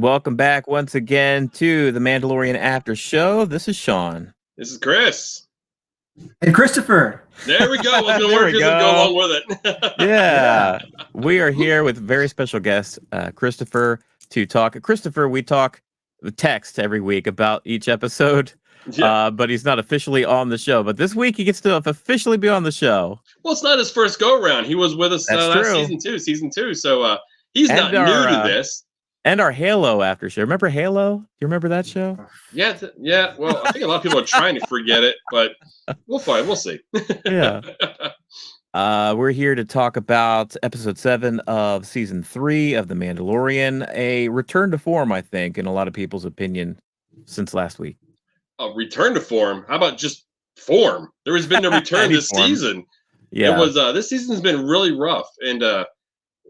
Welcome back once again to the Mandalorian After Show. This is Shaun. This is Chris. And Christopher. There we go. I was going to There work we this and go go. along with it. Yeah. We are here with very special guest, Christopher, to talk. Christopher, we talk text every week about each episode, Yeah. but he's not officially on the show. But this week he gets to officially be on the show. Well, it's not his first go-around. He was with us That's last true. season two. So he's And not new to this. And our Halo After Show. Remember Halo? Do you remember that show? Yeah. Well, I think a lot of people are trying to forget it, but we'll find. We'll see. Yeah. We're here to talk about episode 7 of season 3 of The Mandalorian, a return to form, I think, in a lot of people's opinion, since last week. A return to form. How about just form? There has been no return this season. Yeah, it was. This season's been really rough, and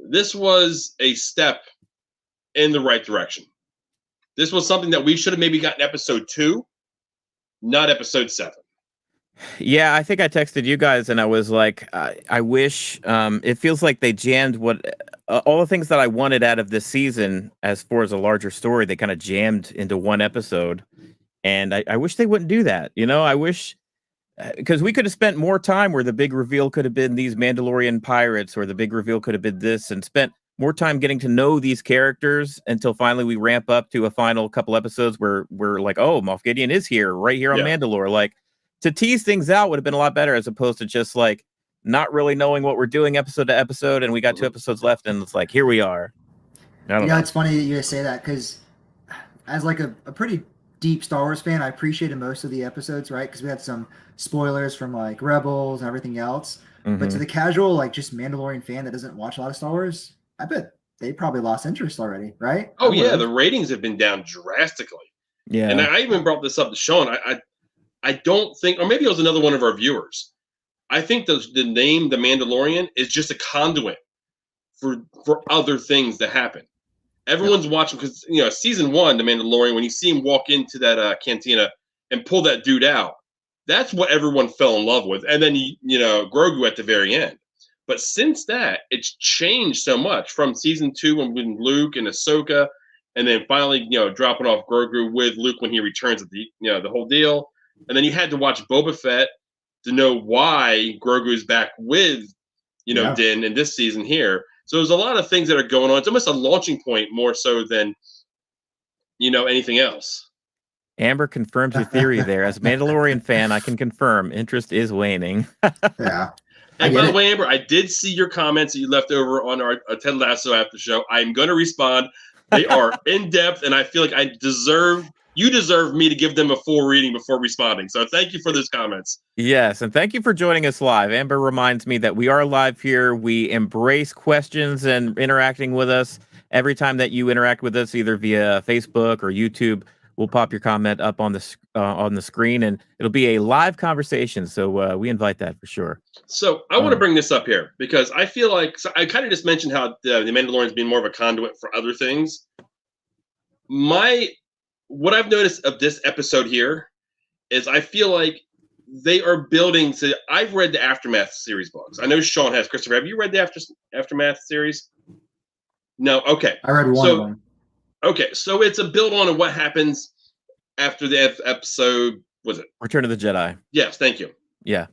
this was a step in the right direction. This was something that we should have maybe gotten episode 2, not episode 7. Yeah, I think I texted you guys and I was like, I wish it feels like they jammed all the things that I wanted out of this season as far as a larger story, they kind of jammed into one episode. And I wish they wouldn't do that. You know, I wish because we could have spent more time where the big reveal could have been these Mandalorian pirates, or the big reveal could have been this, and spent more time getting to know these characters until finally we ramp up to a final couple episodes where we're like, oh, Moff Gideon is here right here on Mandalore. Like, to tease things out would have been a lot better, as opposed to just like not really knowing what we're doing episode to episode, and we got 2 episodes left and it's like, here we are. I don't know. It's funny that you guys say that, because as like a pretty deep Star Wars fan, I appreciated most of the episodes, right? Because we had some spoilers from like Rebels and everything else. But to the casual, like just Mandalorian fan that doesn't watch a lot of Star Wars, I bet they probably lost interest already, right? Oh yeah, the ratings have been down drastically. Yeah, and I even brought this up to Shaun. I don't think, or maybe it was another one of our viewers. I think the name The Mandalorian is just a conduit for other things that happen. Everyone's watching because, you know, season 1, The Mandalorian, when you see him walk into that cantina and pull that dude out, that's what everyone fell in love with. And then, you know, Grogu at the very end. But since that, it's changed so much from season 2 when Luke and Ahsoka, and then finally, you know, dropping off Grogu with Luke when he returns at the, you know, the whole deal. And then you had to watch Boba Fett to know why Grogu is back with, you know, Din in this season here. So there's a lot of things that are going on. It's almost a launching point more so than, you know, anything else. Amber confirms your theory there. As a Mandalorian fan, I can confirm interest is waning. Yeah. And by the way, Amber, I did see your comments that you left over on our Ted Lasso after show. I'm going to respond. They are in depth, and I feel like you deserve me to give them a full reading before responding. So thank you for those comments. Yes, and thank you for joining us live. Amber reminds me that we are live here. We embrace questions and interacting with us. Every time that you interact with us, either via Facebook or YouTube, we'll pop your comment up on the screen, and it'll be a live conversation. So we invite that for sure. So I want to bring this up here because I feel like I kind of just mentioned how the Mandalorian's being more of a conduit for other things. What I've noticed of this episode here is I feel like they are building to. I've read the Aftermath series books. I know Shaun has. Christopher, have you read the Aftermath series? No. Okay. I read one of them. Okay, so it's a build on what happens after the episode. Was it Return of the Jedi? Yes. Thank you. Yeah.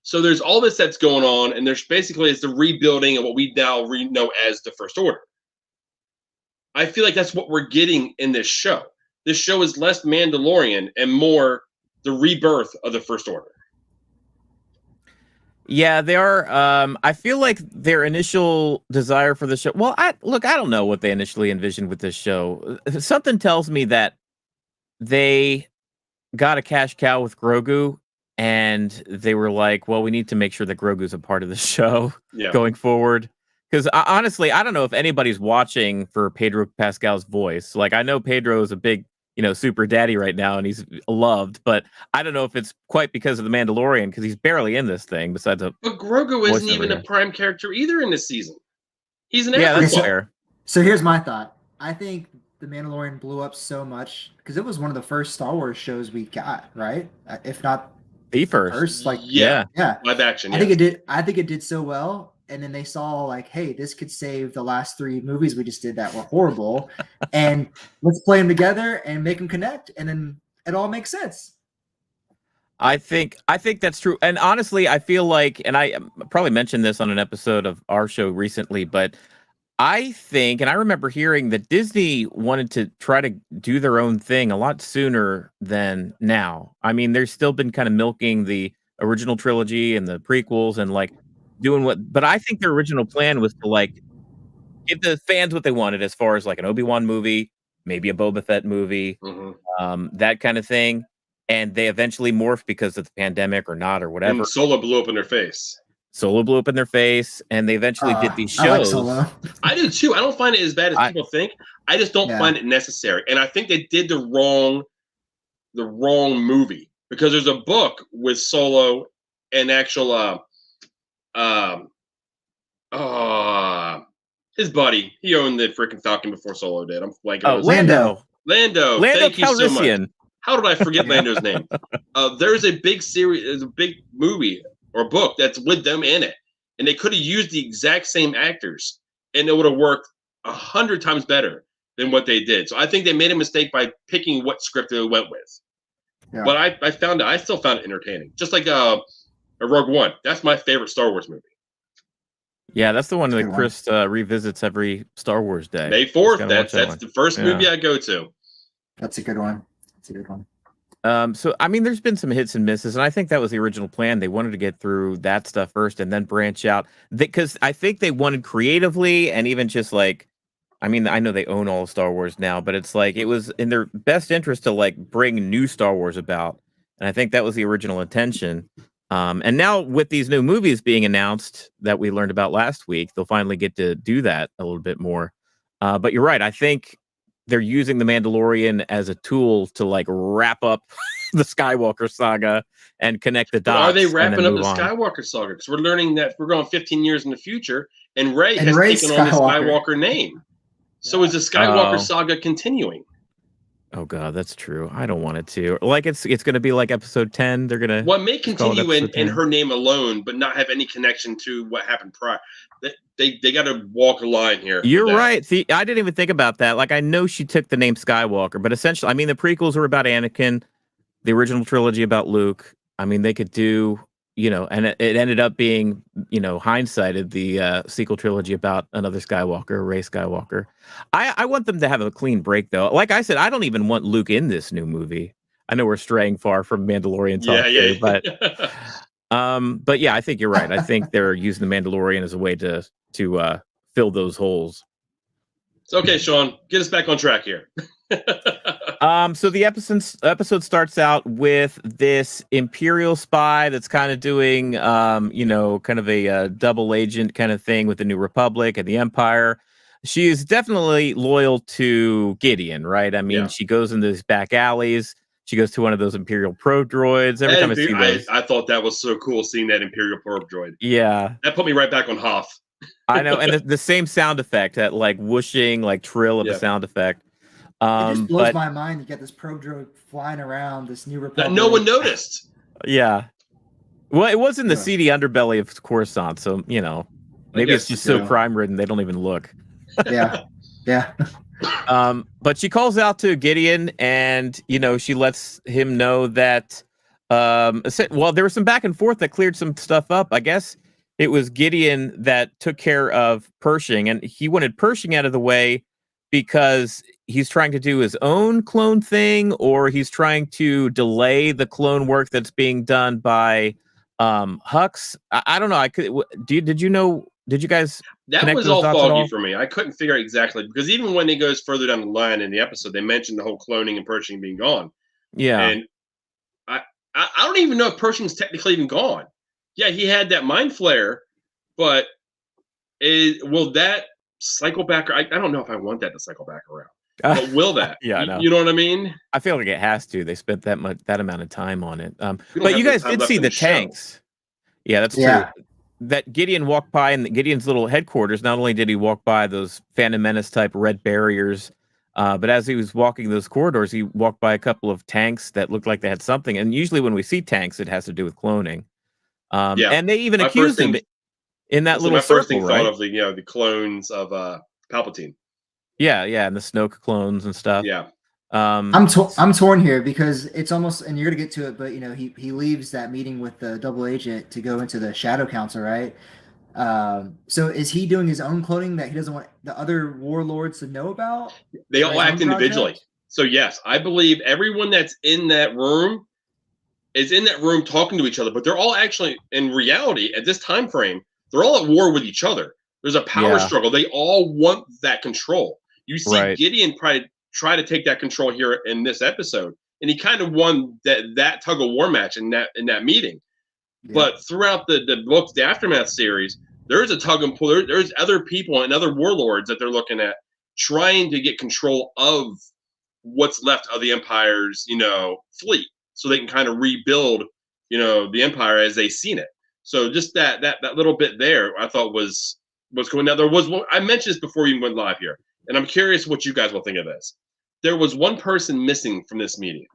So there's all this that's going on, and there's basically it's the rebuilding of what we now know as the First Order. I feel like that's what we're getting in this show. This show is less Mandalorian and more the rebirth of the First Order. Yeah, they are. I feel like their initial desire for the show. Well, I don't know what they initially envisioned with this show. Something tells me that they got a cash cow with Grogu, and they were like, well, we need to make sure that Grogu's a part of the show going forward. Because honestly, I don't know if anybody's watching for Pedro Pascal's voice. Like, I know Pedro is a big, you know, super daddy right now, and he's loved, but I don't know if it's quite because of the Mandalorian, because he's barely in this thing. Besides but Grogu isn't even a prime character either in this season. He's an afterthought. That's fair. So here's my thought. I think the Mandalorian blew up so much because it was one of the first Star Wars shows we got, right? If not the first. like live action. I think it did so well. and then they saw like, hey, this could save the last 3 movies we just did that were horrible, and let's play them together and make them connect, and then it all makes sense. I think that's true. And honestly, I feel like, and I probably mentioned this on an episode of our show recently, but I think, and I remember hearing that Disney wanted to try to do their own thing a lot sooner than now. I mean, there's still been kind of milking the original trilogy and the prequels and like doing but I think their original plan was to like give the fans what they wanted as far as like an Obi-Wan movie, maybe a Boba Fett movie, that kind of thing. And they eventually morphed because of the pandemic or not or whatever. And Solo blew up in their face. And they eventually did these shows. I like Solo. I do too. I don't find it as bad as people think. I just don't find it necessary. And I think they did the wrong movie, because there's a book with Solo and actual his buddy. He owned the freaking Falcon before Solo did. I'm blanking. Oh, Lando. Thank you so much. Calrissian. How did I forget Lando's name? There's a big series, there's a big movie or book that's with them in it, and they could have used the exact same actors, and it would have worked 100 times better than what they did. So I think they made a mistake by picking what script they went with. Yeah. But I still found it entertaining. Just like a Rogue One. That's my favorite Star Wars movie. Yeah, that's the one that Chris revisits every Star Wars day. May 4th. That's the first movie I go to. That's a good one. So I mean, there's been some hits and misses, and I think that was the original plan. They wanted to get through that stuff first and then branch out, because I think they wanted creatively, and even just like, I mean, I know they own all of Star Wars now, but it's like it was in their best interest to like bring new Star Wars about, and I think that was the original intention. And now with these new movies being announced that we learned about last week, they'll finally get to do that a little bit more. But you're right. I think they're using the Mandalorian as a tool to like wrap up the Skywalker saga and connect the dots. Are they wrapping up the Skywalker saga? Because we're learning that we're going 15 years in the future, and Rey has taken on the Skywalker name. So is the Skywalker saga continuing? Oh God, that's true. I don't want it to. Like it's going to be like episode 10. They're going to. Well, it may continue in her name alone, but not have any connection to what happened prior. They got to walk a line here. You're right. See, I didn't even think about that. Like, I know she took the name Skywalker, but essentially, I mean, the prequels were about Anakin, the original trilogy about Luke. I mean, they could do, and it ended up being, hindsighted, the sequel trilogy about another Skywalker, Rey Skywalker. I want them to have a clean break, though. Like I said, I don't even want Luke in this new movie. I know we're straying far from Mandalorian talk here, but yeah, I think you're right. I think they're using the Mandalorian as a way to fill those holes. Okay, Shaun, get us back on track here. So the episode starts out with this Imperial spy that's kind of doing, kind of a double agent kind of thing with the New Republic and the Empire. She is definitely loyal to Gideon, right? I mean, she goes into these back alleys. She goes to one of those Imperial probe droids. Every time I see those, I thought that was so cool seeing that Imperial probe droid. Yeah, that put me right back on Hoth. I know, and the same sound effect, that like whooshing, like trill of the sound effect. It just blows my mind. You get this probe droid flying around this New Republic that no one noticed. Yeah, well, it was in the seedy underbelly of Coruscant, so maybe it's just so crime ridden they don't even look. Yeah. But she calls out to Gideon, and she lets him know that there was some back and forth that cleared some stuff up. I guess it was Gideon that took care of Pershing, and he wanted Pershing out of the way because he's trying to do his own clone thing, or he's trying to delay the clone work that's being done by Hux. I don't know. Did you guys? That was all foggy for me. I couldn't figure out exactly, because even when he goes further down the line in the episode, they mentioned the whole cloning and Pershing being gone. Yeah, and I don't even know if Pershing's technically even gone. Yeah, he had that mind flare, but will that cycle back? I don't know if I want that to cycle back around. But will that? Yeah, you know what I mean? I feel like it has to. They spent that amount of time on it. But you guys did see the tanks. Yeah, that's true. That Gideon walked by in Gideon's little headquarters. Not only did he walk by those Phantom Menace type red barriers, but as he was walking those corridors, he walked by a couple of tanks that looked like they had something. And usually when we see tanks, it has to do with cloning. And they even accused him. in that That's little my first circle, thing right? thought of the clones of Palpatine. Yeah, and the Snoke clones and stuff. Yeah. I'm torn here because it's almost, and you're gonna get to it, but he leaves that meeting with the double agent to go into the Shadow Council, right? So is he doing his own cloning that he doesn't want the other warlords to know about? They for all his act own individually. project? So yes, I believe everyone that's in that room is in that room talking to each other, but they're all actually, in reality, at this time frame, they're all at war with each other. There's a power Yeah. struggle. They all want that control. You see Right. Gideon try to take that control here in this episode, and he kind of won that tug of war match in that meeting. Yeah. But throughout the books, the Aftermath series, there's a tug and pull. There's other people and other warlords that they're looking at trying to get control of what's left of the Empire's, fleet, so they can kind of rebuild, the Empire as they've seen it. So just that little bit there, I thought was cool. Now there was one, I mentioned this before we went live here, and I'm curious what you guys will think of this. There was one person missing from this meeting,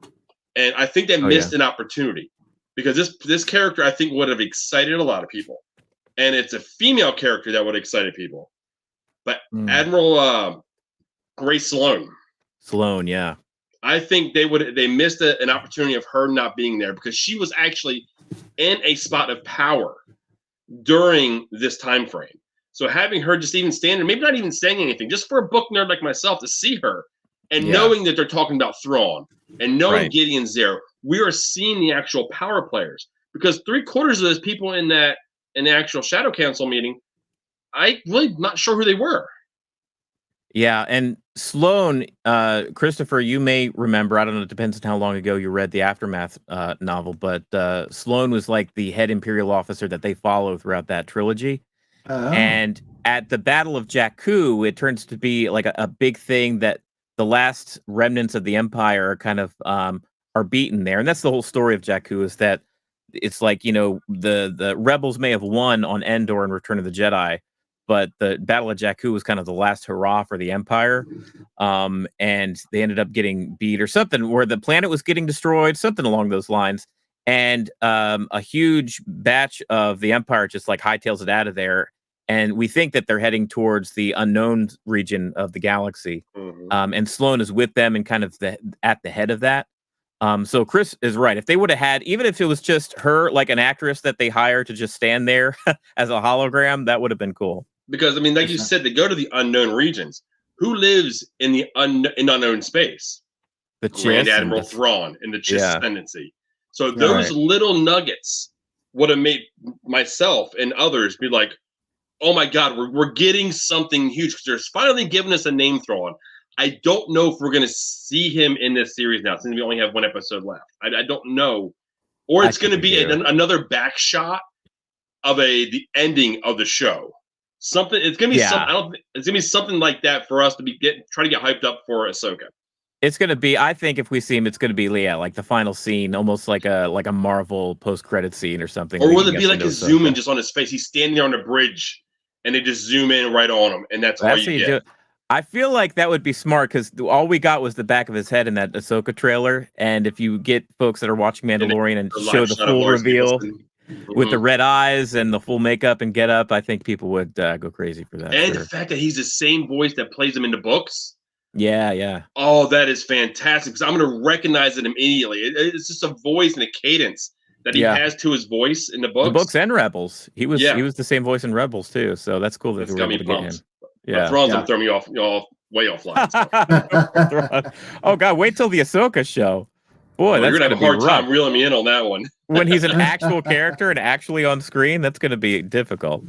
and I think they missed an opportunity because this character I think would have excited a lot of people, and it's a female character that would have excited people. But Admiral Rae Sloane. Sloane, yeah. I think they missed an opportunity of her not being there because she was actually in a spot of power during this time frame. So having her just even stand there, maybe not even saying anything, just for a book nerd like myself to see her and knowing that they're talking about Thrawn and knowing Gideon's there, we are seeing the actual power players because 3/4 of those people in the actual Shadow Council meeting, I really not sure who they were. Yeah, and Sloane, Christopher, you may remember, I don't know, it depends on how long ago you read the Aftermath novel, but Sloane was like the head Imperial officer that they follow throughout that trilogy. Oh. And at the Battle of Jakku, it turns to be like a big thing that the last remnants of the Empire are kind of are beaten there. And that's the whole story of Jakku, is that it's like, the rebels may have won on Endor and Return of the Jedi, but the Battle of Jakku was kind of the last hurrah for the Empire. And they ended up getting beat or something, where the planet was getting destroyed, something along those lines. And a huge batch of the Empire just like hightails it out of there. And we think that they're heading towards the unknown region of the galaxy. And Sloane is with them and kind of at the head of that. So Chris is right. If they would have had, even if it was just her, like an actress that they hired to just stand there as a hologram, that would have been cool. Because, I mean, like you said, they go to the unknown regions. Who lives in the unknown space? The Grand Chiss Admiral Thrawn and the Chiss Ascendancy. So Yeah. those little nuggets would have made myself and others be like, oh my God, we're getting something huge because they're finally giving us a name Thrawn. I don't know if we're going to see him in this series now, since we only have one episode left. I don't know. Or it's going to be another back shot of the ending of the show. Something. It's going to be something. It's going to be something like that for us to try to get hyped up for Ahsoka. It's going to be, I think if we see him, it's going to be like the final scene, almost like a Marvel post-credit scene or something. Or will it be like a zoom in just on his face? He's standing there on a bridge and they just zoom in right on him, and that's all you get. I feel like that would be smart because all we got was the back of his head in that Ahsoka trailer. And if you get folks that are watching Mandalorian and show the full reveal with the red eyes and the full makeup and get up, I think people would go crazy for that. And the fact that he's the same voice that plays him in the books. Yeah. Oh, that is fantastic because I'm going to recognize it immediately. It's just a voice and a cadence that he has to his voice in the books. The books and Rebels. He was the same voice in Rebels too. So that's cool that we were able to get him. Yeah, Thrawn's gonna throw me off, way off line. Oh God, wait till the Ahsoka show. Boy, that's you're gonna have a hard time reeling me in on that one. When he's an actual character and actually on screen, that's gonna be difficult.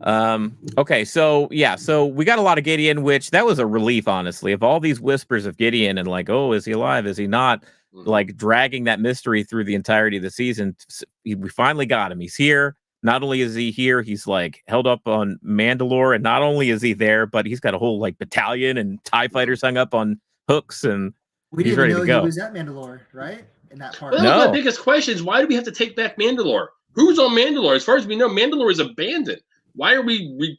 Okay, so we got a lot of Gideon, which that was a relief, honestly. Of all these whispers of Gideon and like, oh, is he alive? Is he not? Like dragging that mystery through the entirety of the season. We finally got him. He's here. Not only is he here, he's like held up on Mandalore, and not only is he there, but he's got a whole like battalion and TIE fighters hung up on hooks, and we he's didn't ready know to go. he was at Mandalore, right? In that part. Well, the biggest question is, why do we have to take back Mandalore? Who's on Mandalore? As far as we know, Mandalore is abandoned. Why are we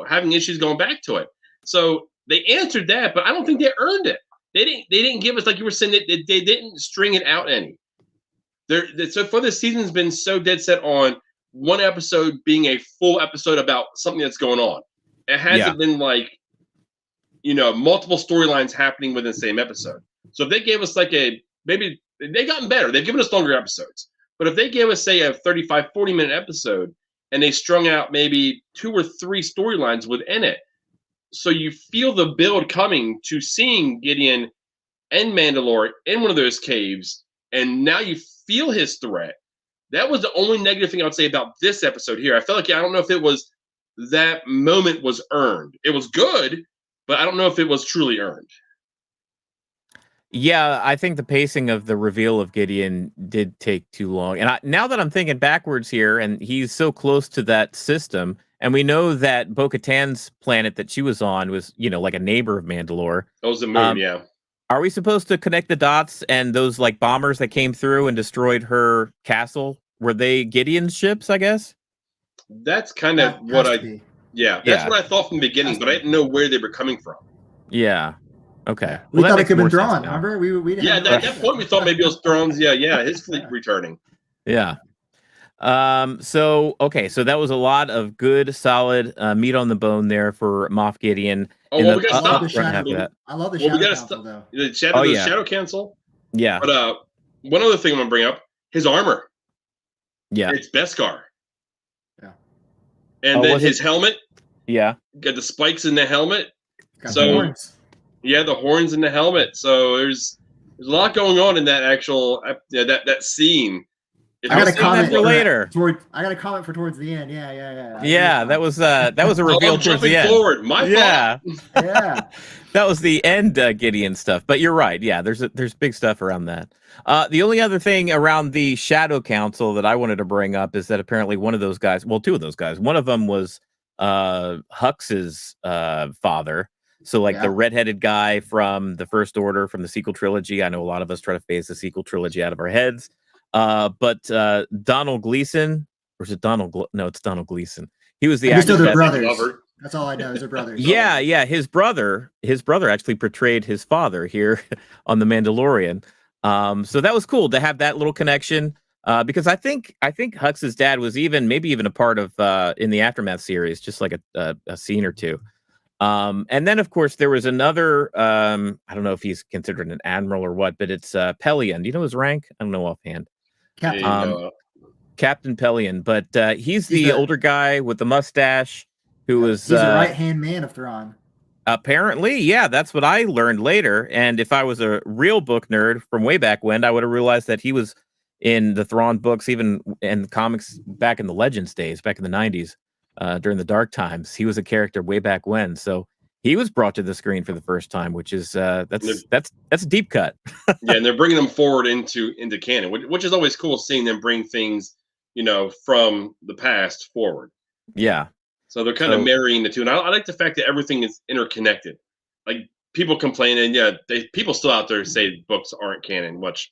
having issues going back to it? So they answered that, but I don't think they earned it. They didn't give us, like you were saying, they didn't string it out any. So far this season's been so dead set on one episode being a full episode about something that's going on. It hasn't been like, multiple storylines happening within the same episode. So if they gave us maybe they've gotten better. They've given us longer episodes. But if they gave us, say, a 35, 40-minute episode and they strung out maybe 2 or 3 storylines within it, so you feel the build coming to seeing Gideon and Mandalore in one of those caves, and now you feel his threat. That was the only negative thing I would say about this episode here. I felt like I don't know if it was that moment was earned. It was good, but I don't know if it was truly earned. Yeah, I think the pacing of the reveal of Gideon did take too long. And now that I'm thinking backwards here, and he's so close to that system, and we know that Bo-Katan's planet that she was on was, like a neighbor of Mandalore. That was the moon, yeah. Are we supposed to connect the dots and those like bombers that came through and destroyed her castle? Were they Gideon's ships, I guess? That's kind of what what I thought from the beginning, but I didn't know where they were coming from. Yeah. Okay. We thought it could have been Thrawn, remember? We at that point we thought maybe it was Thrawn's, his fleet returning. Yeah. So that was a lot of good, solid meat on the bone there for Moff Gideon. Oh, well, we got I love the Shadow Council, though. The Shadow Council. Yeah. But one other thing I'm gonna bring up: his armor. Yeah. It's Beskar. Yeah. And then his helmet. Yeah. Got the spikes in the helmet. Got the horns. Yeah, the horns in the helmet. So there's a lot going on in that actual that scene. I got a comment for later. I got a comment for towards the end. Yeah. Yeah, that was a reveal towards the end. Forward, my fault. Yeah. That was the end Gideon stuff. But you're right. Yeah, there's big stuff around that. The only other thing around the Shadow Council that I wanted to bring up is that apparently one of those guys, well, 2 of those guys, one of them was Hux's father. So the redheaded guy from the First Order, from the sequel trilogy. I know a lot of us try to phase the sequel trilogy out of our heads. But Donald Gleason, or is it no, it's Donald Gleason. He was the actor. They're brothers. That's all I know is they're brothers. Yeah. His brother actually portrayed his father here on The Mandalorian. So that was cool to have that little connection. Because I think Hux's dad was maybe even a part of in the Aftermath series, just like a scene or 2. And then of course there was another. I don't know if he's considered an admiral or what, but it's Pelion. Do you know his rank? I don't know offhand. Captain Pelion, but he's the older guy with the mustache who was he's the right-hand man of Thrawn. Apparently, yeah, that's what I learned later. And if I was a real book nerd from way back when, I would have realized that he was in the Thrawn books, even in comics back in the Legends days, back in the 90s, during the dark times. He was a character way back when. So he was brought to the screen for the first time, which is that's a deep cut. Yeah, and they're bringing them forward into canon, which is always cool, seeing them bring things from the past forward. Yeah. So they're kind of marrying the two, and I like the fact that everything is interconnected. Like people complain, and people still out there say books aren't canon, which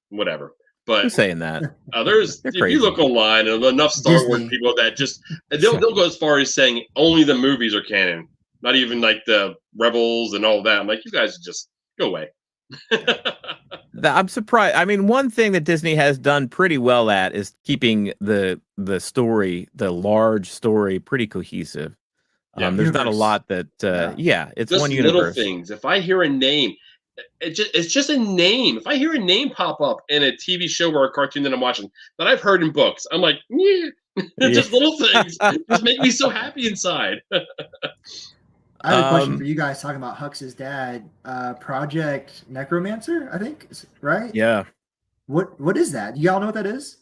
whatever. But who's saying that? If you look online, and enough Star Wars people that just they'll go as far as saying only the movies are canon, not even like the Rebels and all that. I'm like, you guys just go away. I'm surprised. I mean, one thing that Disney has done pretty well at is keeping the story, the large story, pretty cohesive. There's not a lot that. It's just one universe. Little things. If I hear a name, it's just a name. If I hear a name pop up in a TV show or a cartoon that I'm watching that I've heard in books, I'm like, just little things. Just make me so happy inside. I have a question for you guys talking about Hux's dad, Project Necromancer, I think, right? Yeah. What is that? Do y'all know what that is?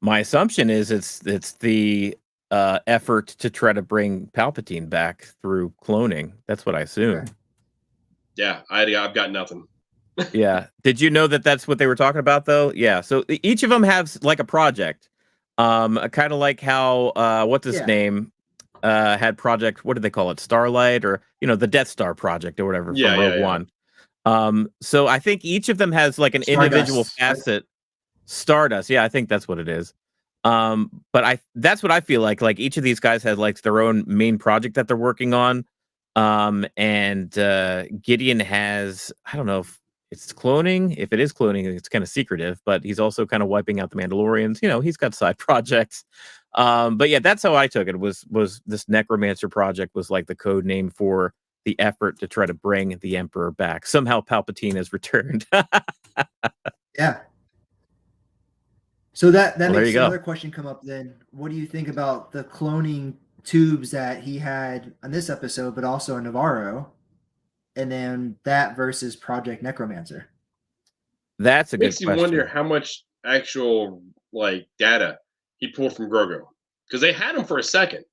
My assumption is it's the effort to try to bring Palpatine back through cloning. That's what I assume. Okay. Yeah, I've got nothing. Yeah. Did you know that that's what they were talking about, though? Yeah. So each of them has like a project, kind of like how what's his name had Project. What did they call it? Starlight, or the Death Star project or whatever from Rogue One. So I think each of them has like an individual facet. Stardust. Yeah, I think that's what it is. But that's what I feel like. Like each of these guys has like their own main project that they're working on. And Gideon has, I don't know it's cloning. If it is cloning, it's kind of secretive, but he's also kind of wiping out the Mandalorians. He's got side projects. But yeah, that's how I took it. Was this Necromancer project was like the code name for the effort to try to bring the Emperor back. Somehow Palpatine has returned. Yeah. So that Well, there makes you go. another question come up then. What do you think about the cloning tubes that he had on this episode, but also in Navarro? And then that versus Project Necromancer. That's a good Makes you question. wonder how much actual data he pulled from Grogu, because they had him for a second,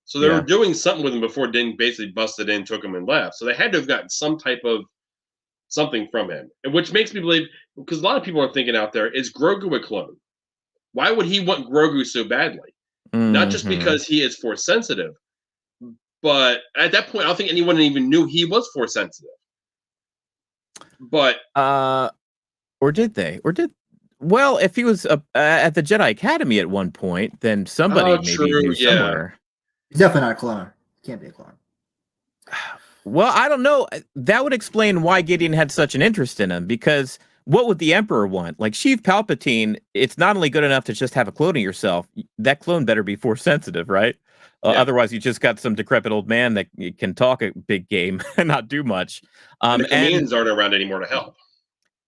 so they were doing something with him before Din basically busted in, took him, and left. So they had to have gotten some type of something from him, and which makes me believe, because a lot of people are thinking out there, is Grogu a clone? Why would he want Grogu so badly? Not just because he is force sensitive, but at that point, I don't think anyone even knew he was force sensitive. But or did they? Well, if he was at the Jedi Academy at one point, then somebody maybe knew somewhere. He's definitely not a clone. Can't be a clone. Well, I don't know. That would explain why Gideon had such an interest in him, because what would the Emperor want? Like Sheev Palpatine, it's not only good enough to just have a clone of yourself. That clone better be force sensitive, right? Otherwise, you just got some decrepit old man that can talk a big game and not do much. The commands aren't around anymore to help.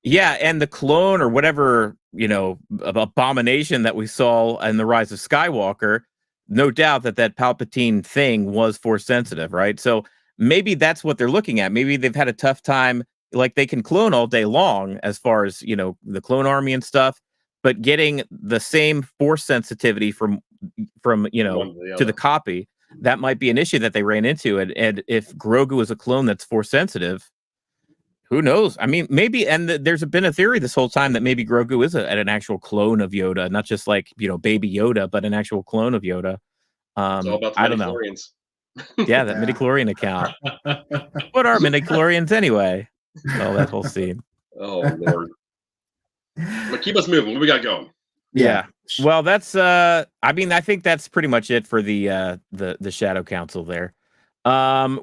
Yeah, and the clone or whatever, abomination that we saw in The Rise of Skywalker, no doubt that Palpatine thing was force sensitive, right? So maybe that's what they're looking at. Maybe they've had a tough time. Like they can clone all day long as far as, the clone army and stuff, but getting the same force sensitivity from to the copy, that might be an issue that they ran into. And if Grogu is a clone that's force sensitive, who knows? I mean, maybe, and there's been a theory this whole time that maybe Grogu is an actual clone of Yoda, not just like, baby Yoda, but an actual clone of Yoda. It's all about the midichlorians. Yeah, that midichlorian account. What are midichlorians anyway? Oh, that whole scene. Oh, Lord. But keep us moving. What we got going? Yeah. Well, that's I think that's pretty much it for the Shadow Council there.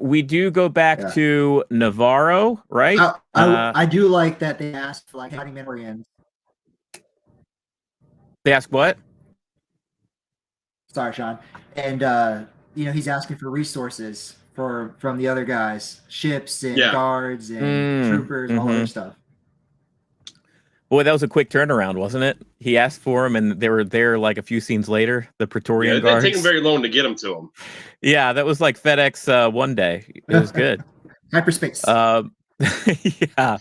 We do go back to Navarro, right? I do like that they asked for hiding Mandalorians. They ask what? Sorry, Sean. And he's asking for resources from the other guys, ships and guards and troopers and all that other stuff. Boy, that was a quick turnaround, wasn't it? He asked for him, and they were there like a few scenes later. The Praetorian guards. It didn't take him very long to get him to him. Yeah, that was like FedEx one day. It was good. Hyperspace. Yeah.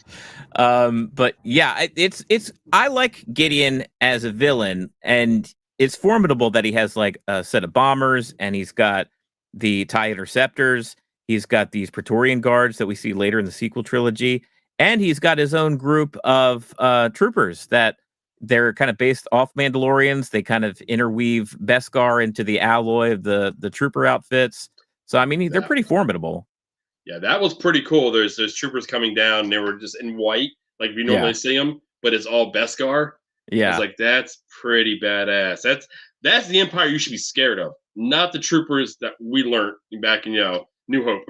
But yeah, it's. I like Gideon as a villain, and it's formidable that he has like a set of bombers, and he's got the TIE interceptors. He's got these Praetorian guards that we see later in the sequel trilogy. And he's got his own group of troopers that they're kind of based off Mandalorians. They kind of interweave Beskar into the alloy of the trooper outfits. So, I mean, they're pretty formidable. Yeah, that was pretty cool. There's troopers coming down. And they were just in white, like we normally see them, but it's all Beskar. Yeah. I was like, that's pretty badass. That's the Empire you should be scared of, not the troopers that we learned back in, New Hope.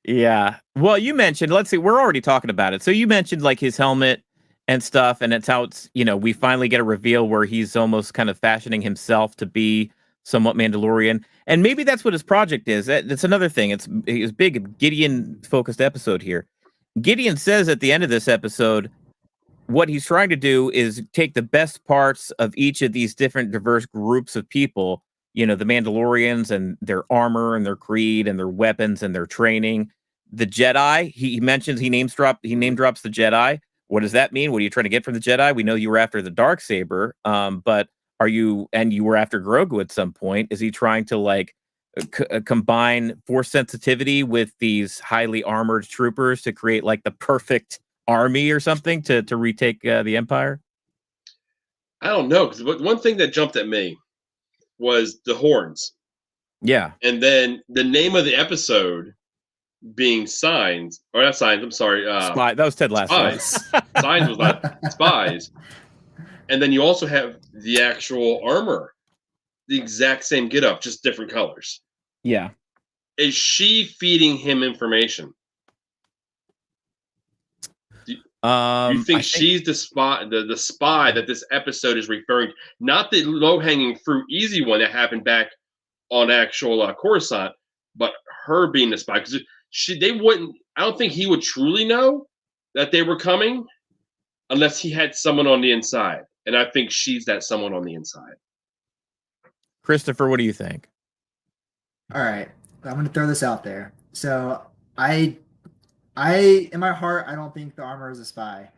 Yeah. Well, you mentioned, let's see, we're already talking about it. So you mentioned like his helmet and stuff, and it's how it's, we finally get a reveal where he's almost kind of fashioning himself to be somewhat Mandalorian. And maybe that's what his project is. That's another thing. It's a big Gideon focused episode here. Gideon says at the end of this episode, what he's trying to do is take the best parts of each of these different diverse groups of people, the Mandalorians and their armor and their creed and their weapons and their training. The Jedi, he mentions he name drops the Jedi. What does that mean? What are you trying to get from the Jedi? We know you were after the Darksaber, but you were after Grogu at some point. Is he trying to combine force sensitivity with these highly armored troopers to create like the perfect army or something to retake the Empire? I don't know, because one thing that jumped at me was the horns. Yeah. And then the name of the episode being Signs, or not Signs, I'm sorry. Spy. That was Ted Lasso. Spies. Signs was not Spies. And then you also have the actual armor, the exact same get up, just different colors. Yeah. Is she feeding him information? You think I think she's the spy, the spy that this episode is referring to, not the low hanging fruit, easy one that happened back on actual Coruscant, but her being the spy because they wouldn't. I don't think he would truly know that they were coming unless he had someone on the inside, and I think she's that someone on the inside. Christopher, what do you think? All right, I'm going to throw this out there. So I in my heart, I don't think the armor is a spy,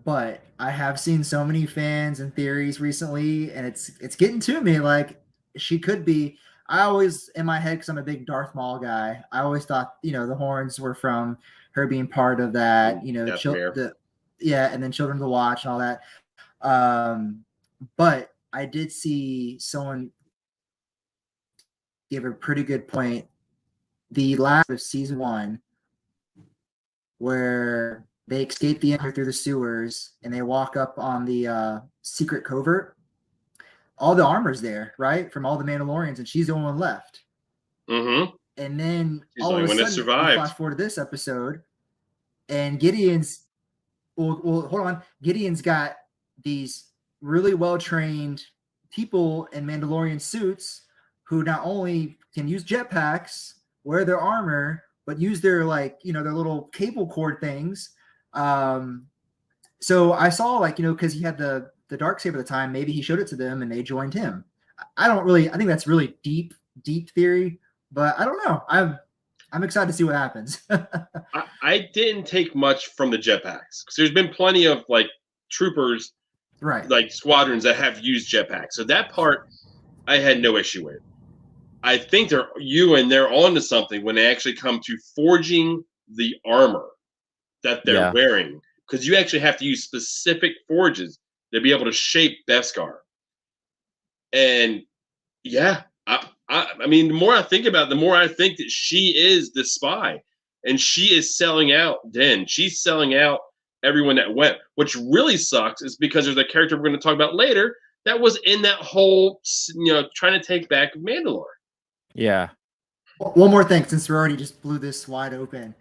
but I have seen so many fans and theories recently, and it's getting to me. Like she could be. I always in my head because I'm a big Darth Maul guy. I always thought the horns were from her being part of that. And then Children to Watch and all that. But I did see someone give a pretty good point. The last of season 1. Where they escape the Emperor through the sewers and they walk up on the secret covert. All the armor's there, right? From all the Mandalorians, and she's the only one left. Mm-hmm. And then She's all the of only a one that sudden, survived. flash forward to this episode, and Gideon's. Well, hold on. Gideon's got these really well-trained people in Mandalorian suits who not only can use jetpacks, wear their armor, but use their their little cable cord things. So I saw because he had the Darksaber at the time, maybe he showed it to them and they joined him. I think that's really deep theory, but I don't know. I'm excited to see what happens. I didn't take much from the jetpacks because there's been plenty of troopers, right? Like squadrons that have used jetpacks. So that part I had no issue with. I think they're onto something when they actually come to forging the armor that they're wearing, because you actually have to use specific forges to be able to shape Beskar. And I mean, the more I think about it, the more I think that she is the spy, and she is selling out Din. She's selling out everyone that went. Which really sucks is because there's a character we're going to talk about later that was in that whole, trying to take back Mandalore. Yeah. One more thing, since we already just blew this wide open.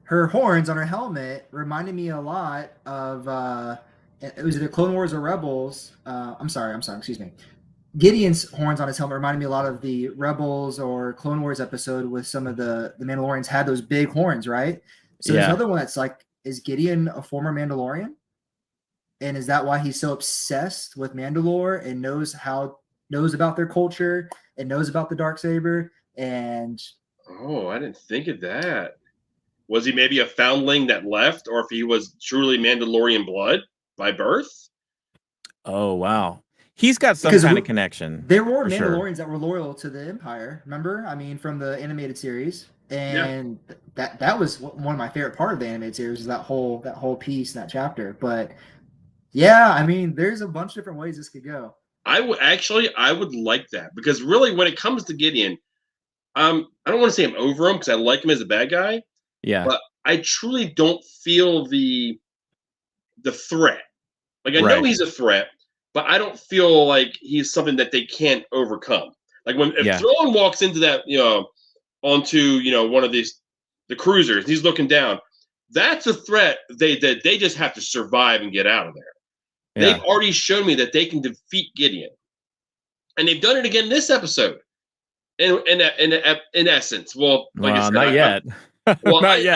Her horns on her helmet reminded me a lot of was it the Clone Wars or Rebels? I'm sorry, excuse me. Gideon's horns on his helmet reminded me a lot of the Rebels or Clone Wars episode with some of the Mandalorians had those big horns, right? So there's another one that's is Gideon a former Mandalorian? And is that why he's so obsessed with Mandalore and knows about their culture and knows about the Darksaber? And I didn't think of that. Was he maybe a foundling that left, or if he was truly Mandalorian blood by birth? Oh wow, he's got some kind of connection. There were Mandalorians that were loyal to the Empire. Remember, I mean, from the animated series, and that was one of my favorite part of the animated series. Is that whole piece, that chapter. But yeah, I mean, there's a bunch of different ways this could go. I would like that, because really, when it comes to Gideon, I don't want to say I'm over him because I like him as a bad guy. Yeah. But I truly don't feel the threat. I know he's a threat, but I don't feel like he's something that they can't overcome. If Thrawn walks into that, onto one of the cruisers, he's looking down. That's a threat. They just have to survive and get out of there. Yeah. They've already shown me that they can defeat Gideon, and they've done it again this episode. In essence, well, like I said, not yet. I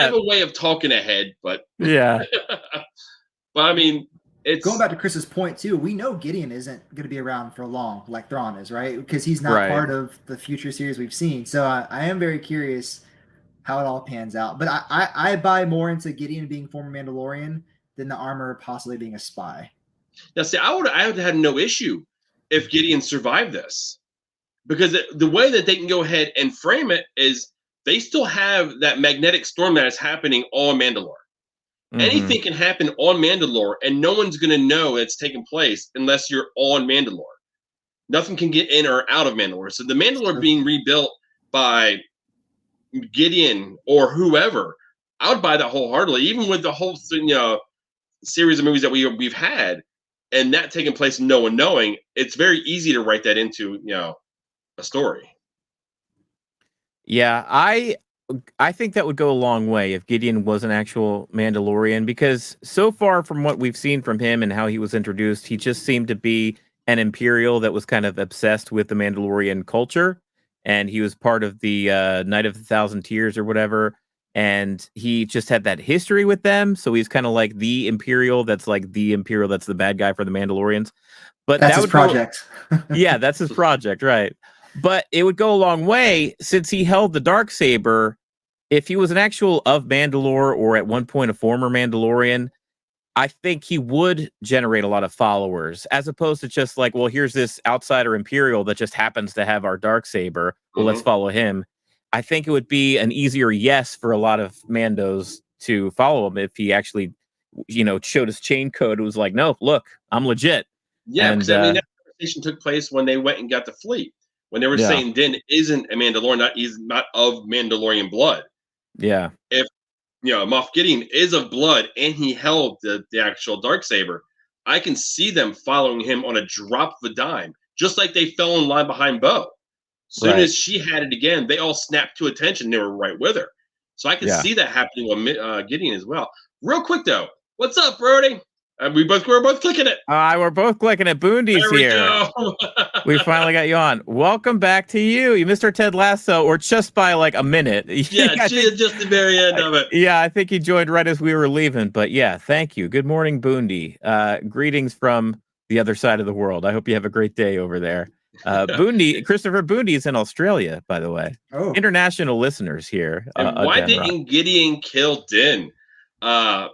have a way of talking ahead, but yeah. But I mean, it's going back to Chris's point too. We know Gideon isn't going to be around for long, like Thrawn is, right? Because he's not part of the future series we've seen. So I am very curious how it all pans out. But I buy more into Gideon being former Mandalorian than the armor possibly being a spy. Now, see, I would have had no issue if Gideon survived this, because the way that they can go ahead and frame it is they still have that magnetic storm that is happening on Mandalore. Mm-hmm. Anything can happen on Mandalore, and no one's going to know it's taking place unless you're on Mandalore. Nothing can get in or out of Mandalore. So the Mandalore being rebuilt by Gideon or whoever, I would buy that wholeheartedly, even with the whole series of movies that we've had, and that taking place no one knowing. It's very easy to write that into a story. Yeah, I think that would go a long way if Gideon was an actual Mandalorian, because so far from what we've seen from him and how he was introduced, he just seemed to be an Imperial that was kind of obsessed with the Mandalorian culture, and he was part of the Night of the Thousand Tears or whatever, and he just had that history with them, so he's kind of like the Imperial that's the bad guy for the Mandalorians. But That's that his would go, project. yeah, that's his project, right? But it would go a long way since he held the Darksaber. If he was an actual of Mandalore or at one point a former Mandalorian, I think he would generate a lot of followers, as opposed to just like, well, here's this outsider Imperial that just happens to have our Darksaber. Well, let's follow him. I think it would be an easier yes for a lot of Mandos to follow him if he actually, showed his chain code. It was like, no, look, I'm legit. Yeah, And because I mean that conversation took place when they went and got the fleet. When they were saying Din isn't a Mandalorian, he's not of Mandalorian blood. Yeah. If Moff Gideon is of blood and he held the actual Darksaber, I can see them following him on a drop of a dime, just like they fell in line behind Bo. Soon as she had it again, they all snapped to attention. They were right with her. So I can see that happening with Gideon as well. Real quick though, what's up, Brody? We're both clicking it. We're both clicking it. Boondy's There we here. go. We finally got you on. Welcome back to you. You missed our Ted Lasso, or just by like a minute. Yeah, just the very end of it. Yeah, I think he joined right as we were leaving. But yeah, thank you. Good morning, Boondy. Greetings from the other side of the world. I hope you have a great day over there. Christopher Boondy is in Australia, by the way. Oh. International listeners here. And why didn't Gideon kill Din? I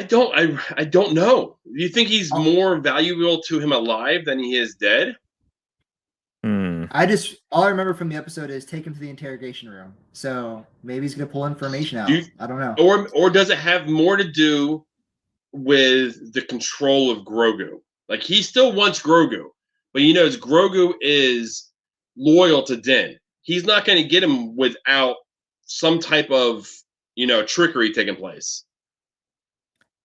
don't know. Do you think he's more valuable to him alive than he is dead? All I remember from the episode is take him to the interrogation room. So maybe he's gonna pull information out. I don't know. Or does it have more to do with the control of Grogu? Like he still wants Grogu, but he knows Grogu is loyal to Din. He's not going to get him without some type of trickery taking place.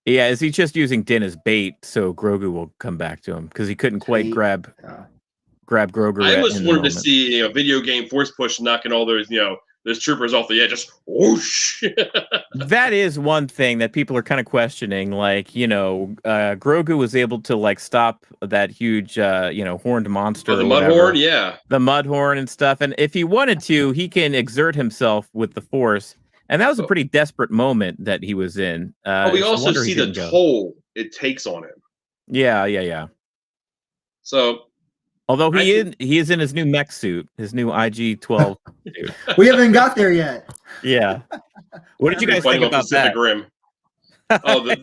Yeah, is he just using Din as bait so Grogu will come back to him because he couldn't quite grab Grogu? I almost wanted to see a video game force push knocking all those those troopers off the edge, just whoosh. That is one thing that people are kind of questioning. Like Grogu was able to like stop that huge horned monster, the Mudhorn, the Mudhorn and stuff. And if he wanted to, he can exert himself with the Force. And that was a pretty desperate moment that he was in. We also see the toll it takes on him. Yeah. So, although he is in his new mech suit, his new IG-12 suit. We haven't got there yet. Yeah. What did you guys think about that? Grim. The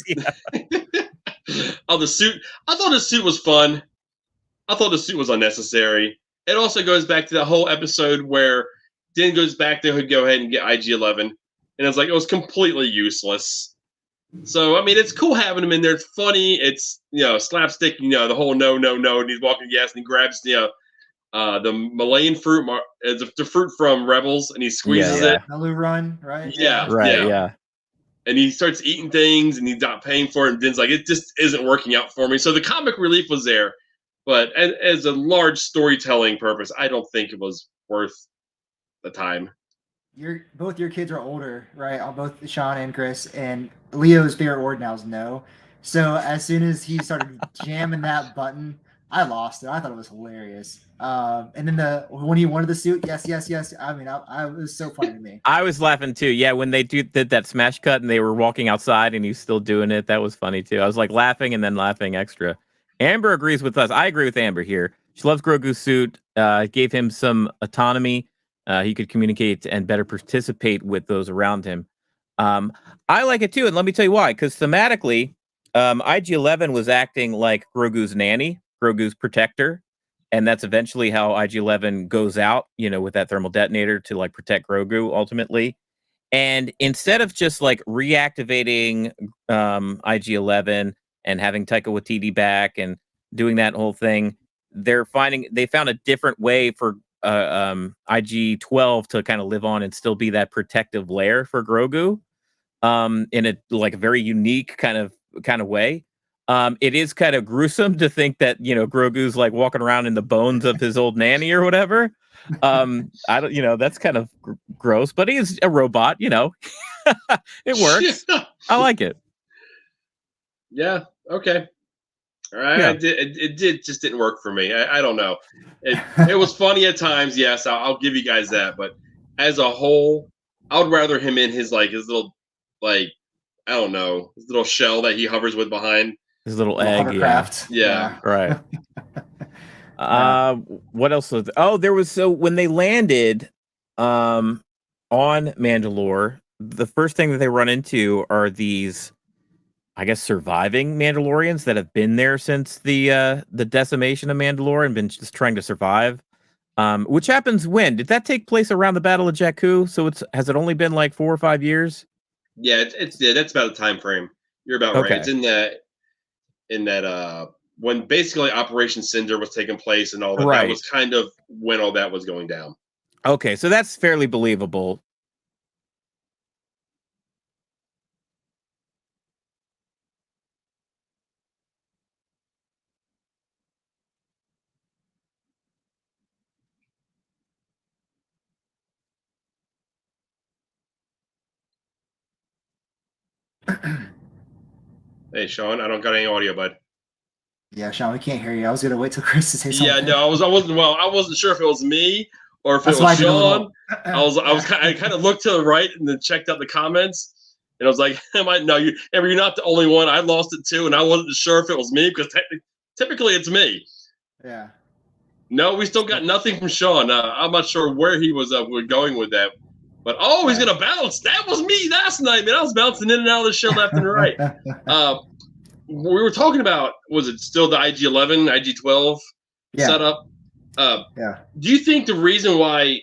suit. I thought the suit was fun. I thought the suit was unnecessary. It also goes back to that whole episode where Din goes back there to go ahead and get IG-11. And it's like, it was completely useless. So, I mean, it's cool having him in there. It's funny. It's, slapstick, the whole no. And he's walking gas and he grabs, the Malayan fruit, the fruit from Rebels, and he squeezes it. Melu Run, right? Yeah. And he starts eating things and he's not paying for it. And Din's like, it just isn't working out for me. So the comic relief was there. But as a large storytelling purpose, I don't think it was worth the time. Both your kids are older, right? Both Shaun and Chris, and Leo's favorite word now is no. So as soon as he started jamming that button, I lost it. I thought it was hilarious. And then when he wanted the suit, yes. I mean, it was so funny to me. I was laughing too. Yeah, when they did that smash cut and they were walking outside and he's still doing it, that was funny too. I was like laughing and then laughing extra. Amber agrees with us. I agree with Amber here. She loves Grogu's suit. Gave him some autonomy. He could communicate and better participate with those around him. I like it too, and let me tell you why. Because thematically, IG-11 was acting like Grogu's nanny, Grogu's protector, and that's eventually how IG-11 goes out, with that thermal detonator to like protect Grogu ultimately. And instead of just like reactivating IG-11 and having Taika Waititi back and doing that whole thing, they found a different way for IG-12 to kind of live on and still be that protective layer for Grogu, in a like very unique kind of way. It is kind of gruesome to think that Grogu's like walking around in the bones of his old nanny or whatever. I don't, that's kind of gross, but he's a robot, it works. I like it. Yeah. Okay. All right. Yeah. It just didn't work for me. I don't know. It was funny at times. Yes, I'll give you guys that. But as a whole, I would rather him in his little, I don't know, his little shell that he hovers with behind. His little egg. Hovercraft. Yeah. Right. What else was there was when they landed on Mandalore, the first thing that they run into are these, I guess, surviving Mandalorians that have been there since the decimation of Mandalore and been just trying to survive. Which happens when? Did that take place around the Battle of Jakku? So has it only been like 4 or 5 years? Yeah, that's about the time frame. You're about right. It's in that when basically Operation Cinder was taking place and all that. Right. That was kind of when all that was going down. Okay, so that's fairly believable. Hey, Sean, I don't got any audio, bud. Yeah, Sean, we can't hear you. I was gonna wait till Chris to say something. Yeah, no, I wasn't sure if it was me or if it was Sean. I kind of looked to the right and then checked out the comments, and I was like, you're not the only one. I lost it too, and I wasn't sure if it was me because typically it's me. Yeah. No, we still got nothing from Sean. I'm not sure where he was going with that. But he's gonna bounce. That was me last night, man. I was bouncing in and out of the show left and right. We were talking about, was it still the IG-11, IG-12 setup? Yeah. Do you think the reason why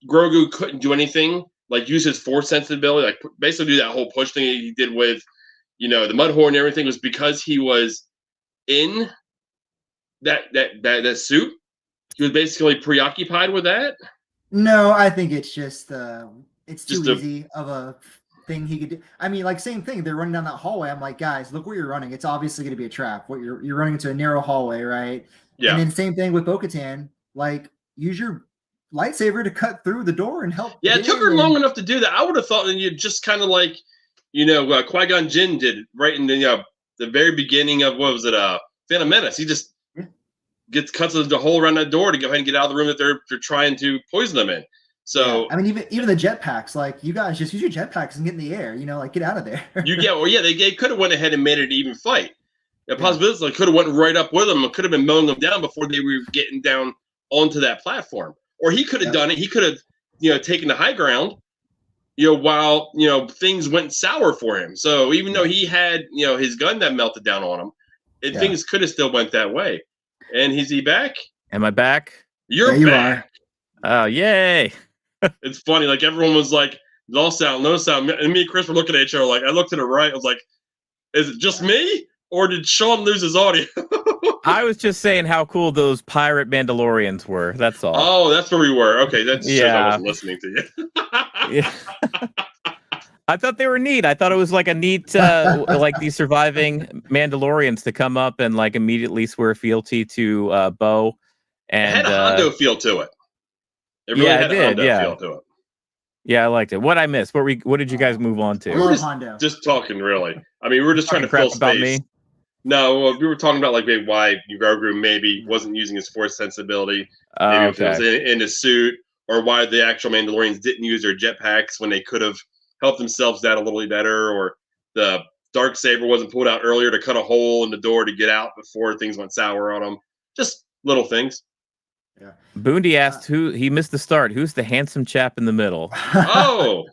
Grogu couldn't do anything, like use his force sensibility, like basically do that whole push thing he did with, the Mudhorn and everything, was because he was in that suit? He was basically preoccupied with that? No, I think it's just it's too easy of a thing he could do. I mean, like, same thing. They're running down that hallway. I'm like, guys, look where you're running. It's obviously going to be a trap. What you're running into a narrow hallway, right? Yeah. And then same thing with Bo-Katan. Like, use your lightsaber to cut through the door and help. Yeah, it took her long enough to do that. I would have thought that you'd just kind of like, Qui-Gon Jinn did right in the very beginning of, what was it, Phantom Menace. He just cuts the hole around that door to go ahead and get out of the room that they're trying to poison them in. So yeah. I mean, even the jetpacks, like, you guys just use your jetpacks and get in the air. Like, get out of there. They could have went ahead and made it an even fight. The possibility could have went right up with them and could have been mowing them down before they were getting down onto that platform. Or he could have done it. He could have, taken the high ground, while things went sour for him. So even though he had, his gun that melted down on him, things could have still went that way. And is he back? Am I back? You're back. Oh, yay. It's funny. Like, everyone was like, no sound, no sound. And me and Chris were looking at each other. Like, I looked to the right. I was like, is it just me? Or did Sean lose his audio? I was just saying how cool those pirate Mandalorians were. That's all. Oh, that's where we were. Okay, that's shows I wasn't listening to you. Yeah. I thought they were neat. I thought it was like a neat, like these surviving Mandalorians to come up and like immediately swear fealty to Bo. And it had a Hondo feel to it. It really had a Hondo feel to it. Yeah, I liked it. What I missed? What did you guys move on to? We were just talking, really. I mean, we were just trying to fill space. About me? No, we were talking about like maybe why Grogu maybe wasn't using his force sensibility. Maybe if it was in his suit, or why the actual Mandalorians didn't use their jetpacks when they could have helped themselves out a little bit better, or the Darksaber wasn't pulled out earlier to cut a hole in the door to get out before things went sour on them. Just little things. Yeah. Boondy asked who he missed the start. Who's the handsome chap in the middle? Oh,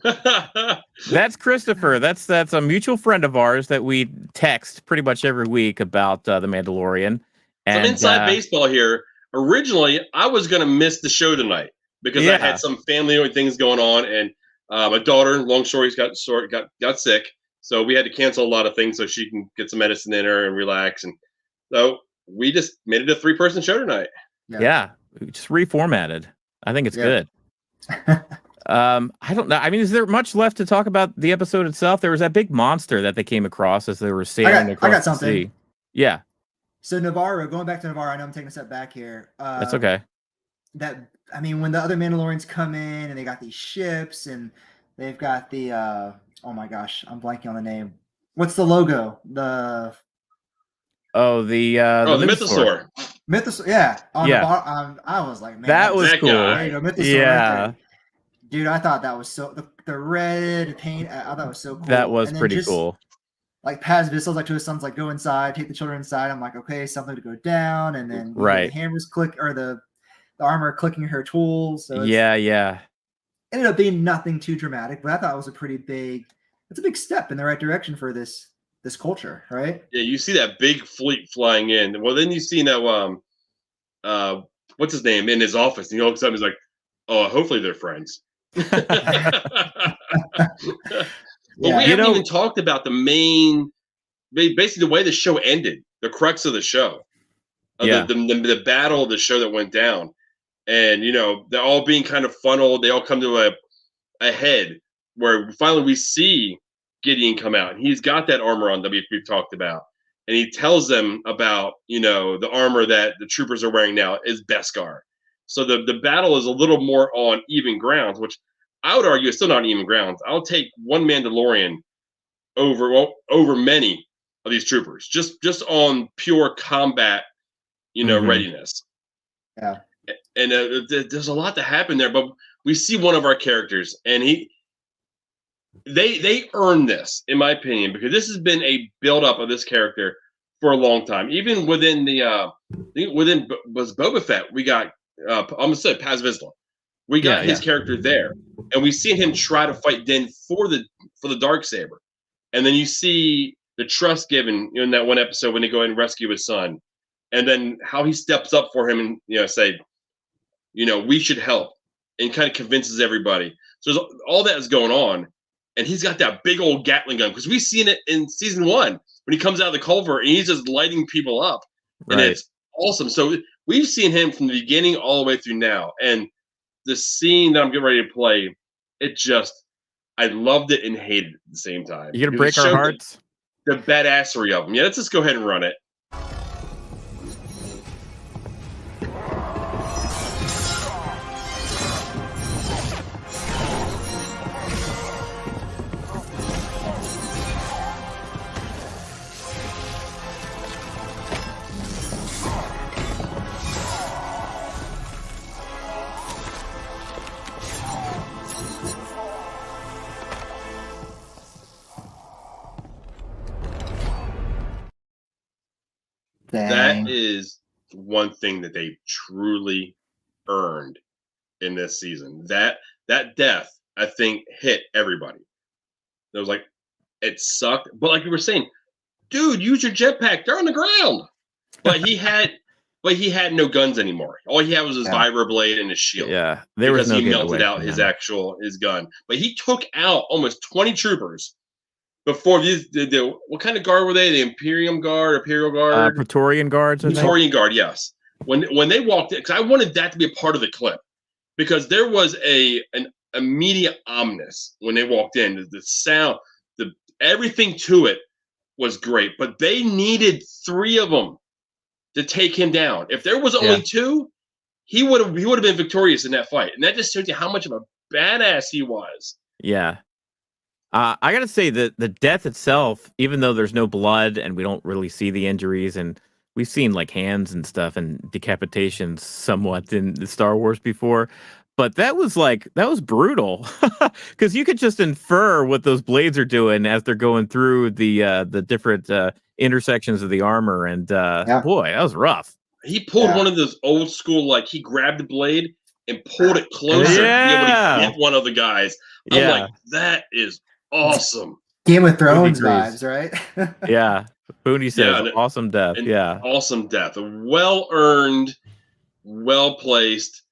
that's Christopher. That's a mutual friend of ours that we text pretty much every week about the Mandalorian. And, some inside baseball here. Originally, I was going to miss the show tonight because I had some family things going on, and my daughter, long story, got sick, so we had to cancel a lot of things so she can get some medicine in her and relax. And so we just made it a 3-person show tonight. Yeah. Just reformatted. I think it's good. I don't know. I mean, is there much left to talk about the episode itself? There was that big monster that they came across as they were sailing across the sea. Yeah. So Navarro, going back to Navarro, I know I'm taking a step back here. That's okay. That I mean, when the other Mandalorians come in and they got these ships and they've got the oh my gosh, I'm blanking on the name. What's the logo? The Mythosaur. Mythos, yeah. On Yeah. the bottom, I was like, man, That was that cool. guy. there you go, Mythosaur Yeah. right there. Dude, I thought that was so the red paint. I thought it was so cool. That was and then pretty just, cool. Like Paz Vissels, like to his sons, like go inside, take the children inside. I'm like, okay, something to go down, and then you hear the hammers click or the armor clicking her tools. So yeah. Ended up being nothing too dramatic, but I thought it was it's a big step in the right direction for this culture, right? Yeah, you see that big fleet flying in. Well, then you see now, what's his name in his office, and all of a sudden he's like, "Oh, hopefully they're friends." But we haven't even talked about the main, basically the way the show ended, the crux of the show, the battle of the show that went down, and they're all being kind of funneled. They all come to a head where finally we see Gideon come out, and he's got that armor on that we've talked about, and he tells them about the armor that the troopers are wearing now is Beskar. So the battle is a little more on even grounds, which I would argue is still not even grounds. I'll take one Mandalorian over many of these troopers, just on pure combat, readiness. Yeah. And there's a lot to happen there, but we see one of our characters, and they earn this, in my opinion, because this has been a build-up of this character for a long time. Even within was Boba Fett, we got I'm gonna say Paz Vizsla. We got his character there, and we seen him try to fight Din for the Darksaber, and then you see the trust given in that one episode when they go and rescue his son, and then how he steps up for him and say, we should help, and kind of convinces everybody. So all that is going on, and he's got that big old Gatling gun, because we've seen it in season 1 when he comes out of the culvert and he's just lighting people up, and it's awesome. So we've seen him from the beginning all the way through now, and the scene that I'm getting ready to play, I loved it and hated it at the same time. You're gonna break our hearts. The badassery of them. Yeah, let's just go ahead and run it. Dang. That is one thing that they truly earned in this season. That death, I think, hit everybody. It was like, it sucked, but like you were saying, dude, use your jetpack. They're on the ground. But he had no guns anymore. All he had was his vibroblade and his shield. Yeah, there was no he melted out his gun. But he took out almost 20 troopers. Before these, what kind of guard were they? The Imperial Guard? Praetorian Guards. Praetorian Guard, yes. When they walked in, because I wanted that to be a part of the clip, because there was an immediate ominous when they walked in. The sound, everything to it was great, but they needed 3 of them to take him down. If there was only 2, he would have been victorious in that fight, and that just shows you how much of a badass he was. Yeah. I gotta say that the death itself, even though there's no blood and we don't really see the injuries, and we've seen like hands and stuff and decapitations somewhat in the Star Wars before, but that was brutal because you could just infer what those blades are doing as they're going through the different intersections of the armor, and boy, that was rough. He pulled one of those old school, like he grabbed the blade and pulled it closer to be able to hit one of the guys. I'm like, that is awesome. Game of Thrones vibes, right? Yeah. Booney says, awesome death. Awesome death. Well earned, well placed.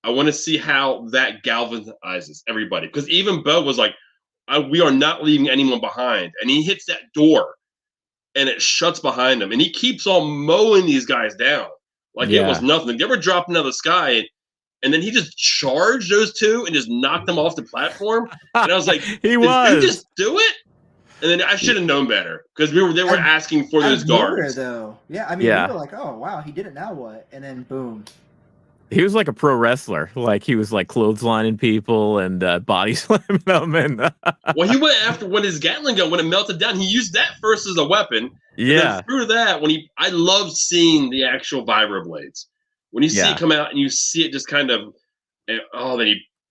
I want to see how that galvanizes everybody. Because even Bo was like, we are not leaving anyone behind. And he hits that door and it shuts behind him. And he keeps on mowing these guys down. Like it was nothing. They were dropping out of the sky. And then he just charged those 2 and just knocked them off the platform. And I was like, did you just do it? And then I should have known better, because they were asking for those guards. Though. Yeah, I mean, we were like, oh, wow, he did it, now what? And then boom. He was like a pro wrestler. Like he was like clotheslining people and body slamming them. And Well, he went after when his Gatling gun, when it melted down, he used that first as a weapon. And yeah, then through that, I love seeing the actual vibro blades. When you see Yeah. it come out and you see it just kind of, then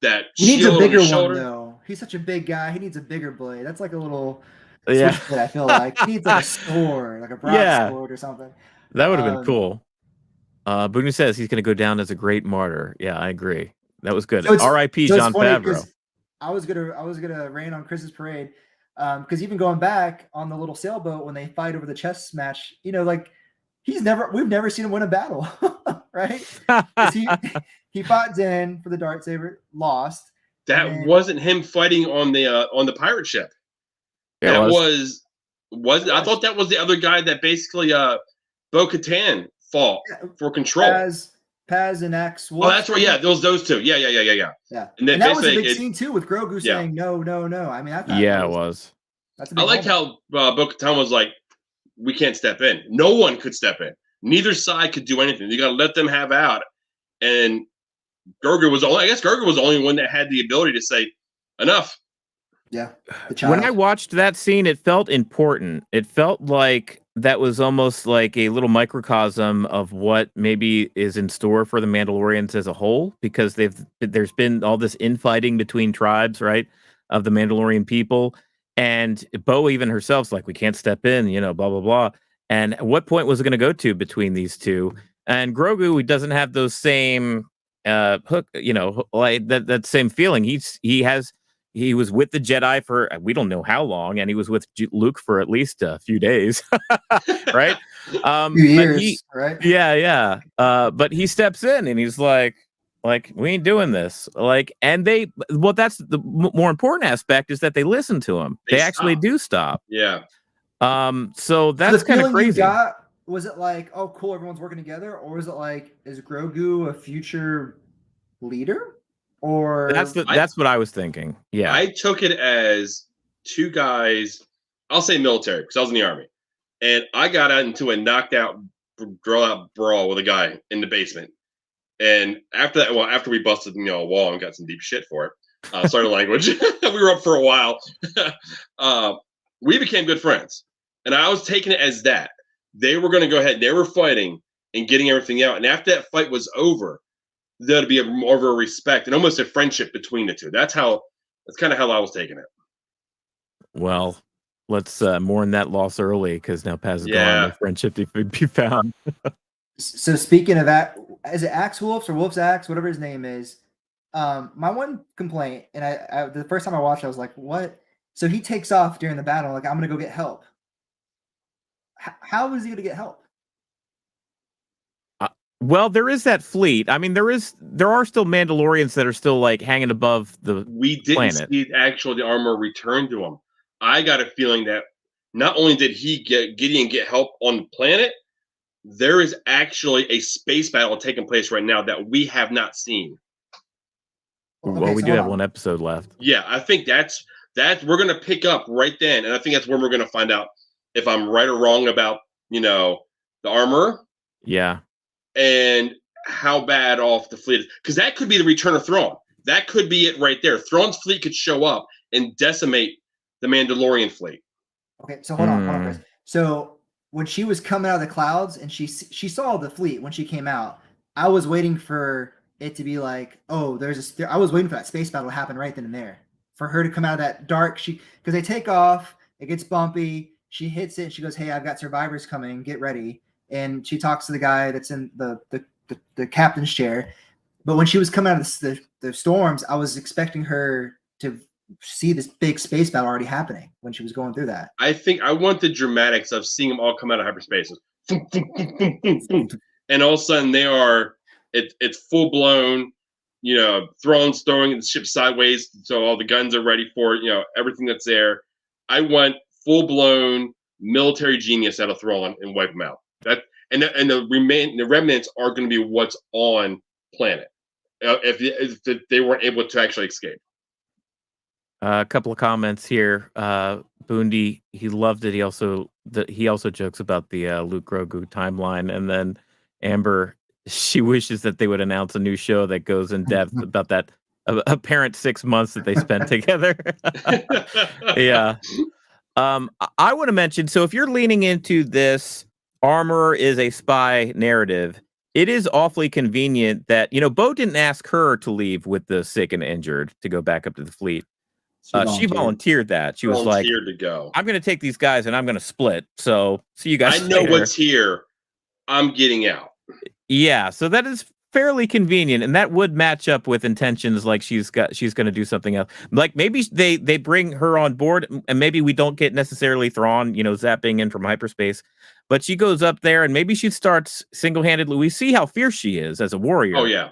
that He needs a shield on bigger his one shoulder. though. He's such a big guy. He needs a bigger blade. That's like a little Yeah. switchblade. I feel like he needs like a sword, like a broadsword or something. That would have been Um, cool. Boone says he's going to go down as a great martyr. Yeah, I agree. That was good. So it's, R.I.P. so it's John funny Favreau. because I was gonna rain on Chris's parade, because even going back on the little sailboat when they fight over the chess match, like we've never seen him win a battle, right? 'Cause he fought Din for the dartsaber, lost. That and then- wasn't him fighting on the pirate ship. Yeah, That it was I thought that was the other guy that basically Bo-Katan fought for control. Paz and X. Oh, that's right. Yeah, those two. Yeah. Yeah, And then that was a basically big scene too with Grogu Yeah. saying no. I mean, Yeah, it was. That's a big I like moment. how Bo-Katan was like, we can't step in. No one could step in. Neither side could do anything. You got to let them have out. And Grogu was the only one that had the ability to say, enough. Yeah. When I watched that scene, it felt important. It felt like that was almost like a little microcosm of what maybe is in store for the Mandalorians as a whole, because there's been all this infighting between tribes, right, of the Mandalorian people. And Bo even herself's like, we can't step in, blah, blah, blah. And at what point was it going to go to between these two? And Grogu, he doesn't have those same hook, like that same feeling. He was with the Jedi for we don't know how long, and he was with Luke for at least a few days, right? Few years, right? Yeah. But he steps in and he's like, we ain't doing this. And that's the more important aspect is that they listen to him. They actually do stop. Yeah. So that's kind of crazy. Was it like, oh, cool, everyone's working together, or was it like, is Grogu a future leader? Or that's what I was thinking. Yeah, I took it as two guys. I'll say military because I was in the army, and I got into a knocked out, brawl with a guy in the basement. And after that, after we busted a wall and got some deep shit for it, sorry the language. We were up for a while. We became good friends, and I was taking it as that they were going to go ahead. They were fighting and getting everything out, and after that fight was over, there'd be more of a respect and almost a friendship between the two. That's kind of how I was taking it. Well, let's mourn that loss early because now Paz is gone. No friendship to be found. So speaking of that, is it Axe Wolves or Wolf's Axe, whatever his name is? My one complaint, and I the first time I watched, I was like, "What?" So he takes off during the battle, like, "I'm gonna go get help." How is he gonna get help? Well, there is that fleet. I mean, there are still Mandalorians that are still like hanging above the We didn't planet. see the armor return to him. I got a feeling that not only did Gideon get help on the planet, there is actually a space battle taking place right now that we have not seen. Well, we do have one episode left. Yeah, I think that's we're gonna pick up right then, and I think that's when we're gonna find out if I'm right or wrong about the armor. Yeah. And how bad off the fleet is. Because that could be the return of Thrawn. That could be it right there. Thrawn's fleet could show up and decimate the Mandalorian fleet. Okay, so hold on, Chris. So when she was coming out of the clouds and she saw the fleet when she came out, I was waiting for it to be like, oh, I was waiting for that space battle to happen right then and there. For her to come out of that dark, because they take off, it gets bumpy, she hits it, and she goes, hey, I've got survivors coming, get ready. And she talks to the guy that's in the captain's chair. But when she was coming out of the storms, I was expecting her to see this big space battle already happening when she was going through that. I think I want the dramatics of seeing them all come out of hyperspace. And all of a sudden it's full blown, Thrawn's throwing the ship sideways, so all the guns are ready for everything that's there. I want full blown military genius out of Thrawn and wipe them out. The remnants are going to be what's on planet if they weren't able to actually escape. A couple of comments here. Boondy, he loved it. He also jokes about the Luke Grogu timeline, and then Amber, she wishes that they would announce a new show that goes in depth about that apparent 6 months that they spent together. Yeah. I want to mention, so if you're leaning into this armor is a spy narrative, it is awfully convenient that, Bo didn't ask her to leave with the sick and injured to go back up to the fleet. She volunteered that. She was like, to go. I'm going to take these guys and I'm going to split. So see you guys I know later. what's here. I'm getting out. Yeah, so that is fairly convenient, and that would match up with intentions like she's going to do something else. Like maybe they bring her on board, and maybe we don't get necessarily Thrawn, zapping in from hyperspace, but she goes up there and maybe she starts single-handedly. We see how fierce she is as a warrior. Oh yeah.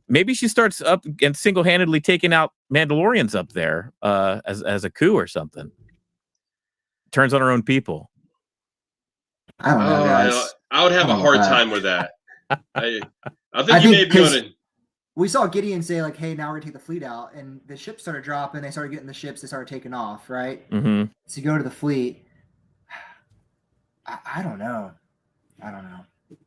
Maybe she starts up and single-handedly taking out Mandalorians up there as a coup or something. Turns on her own people. I don't know, guys. I would have a hard time with that. I think you may be on it. We saw Gideon say, like, hey, now we're going to take the fleet out. And the ships started dropping. They started getting the ships. They started taking off, right? Mm-hmm. So you go to the fleet. I don't know.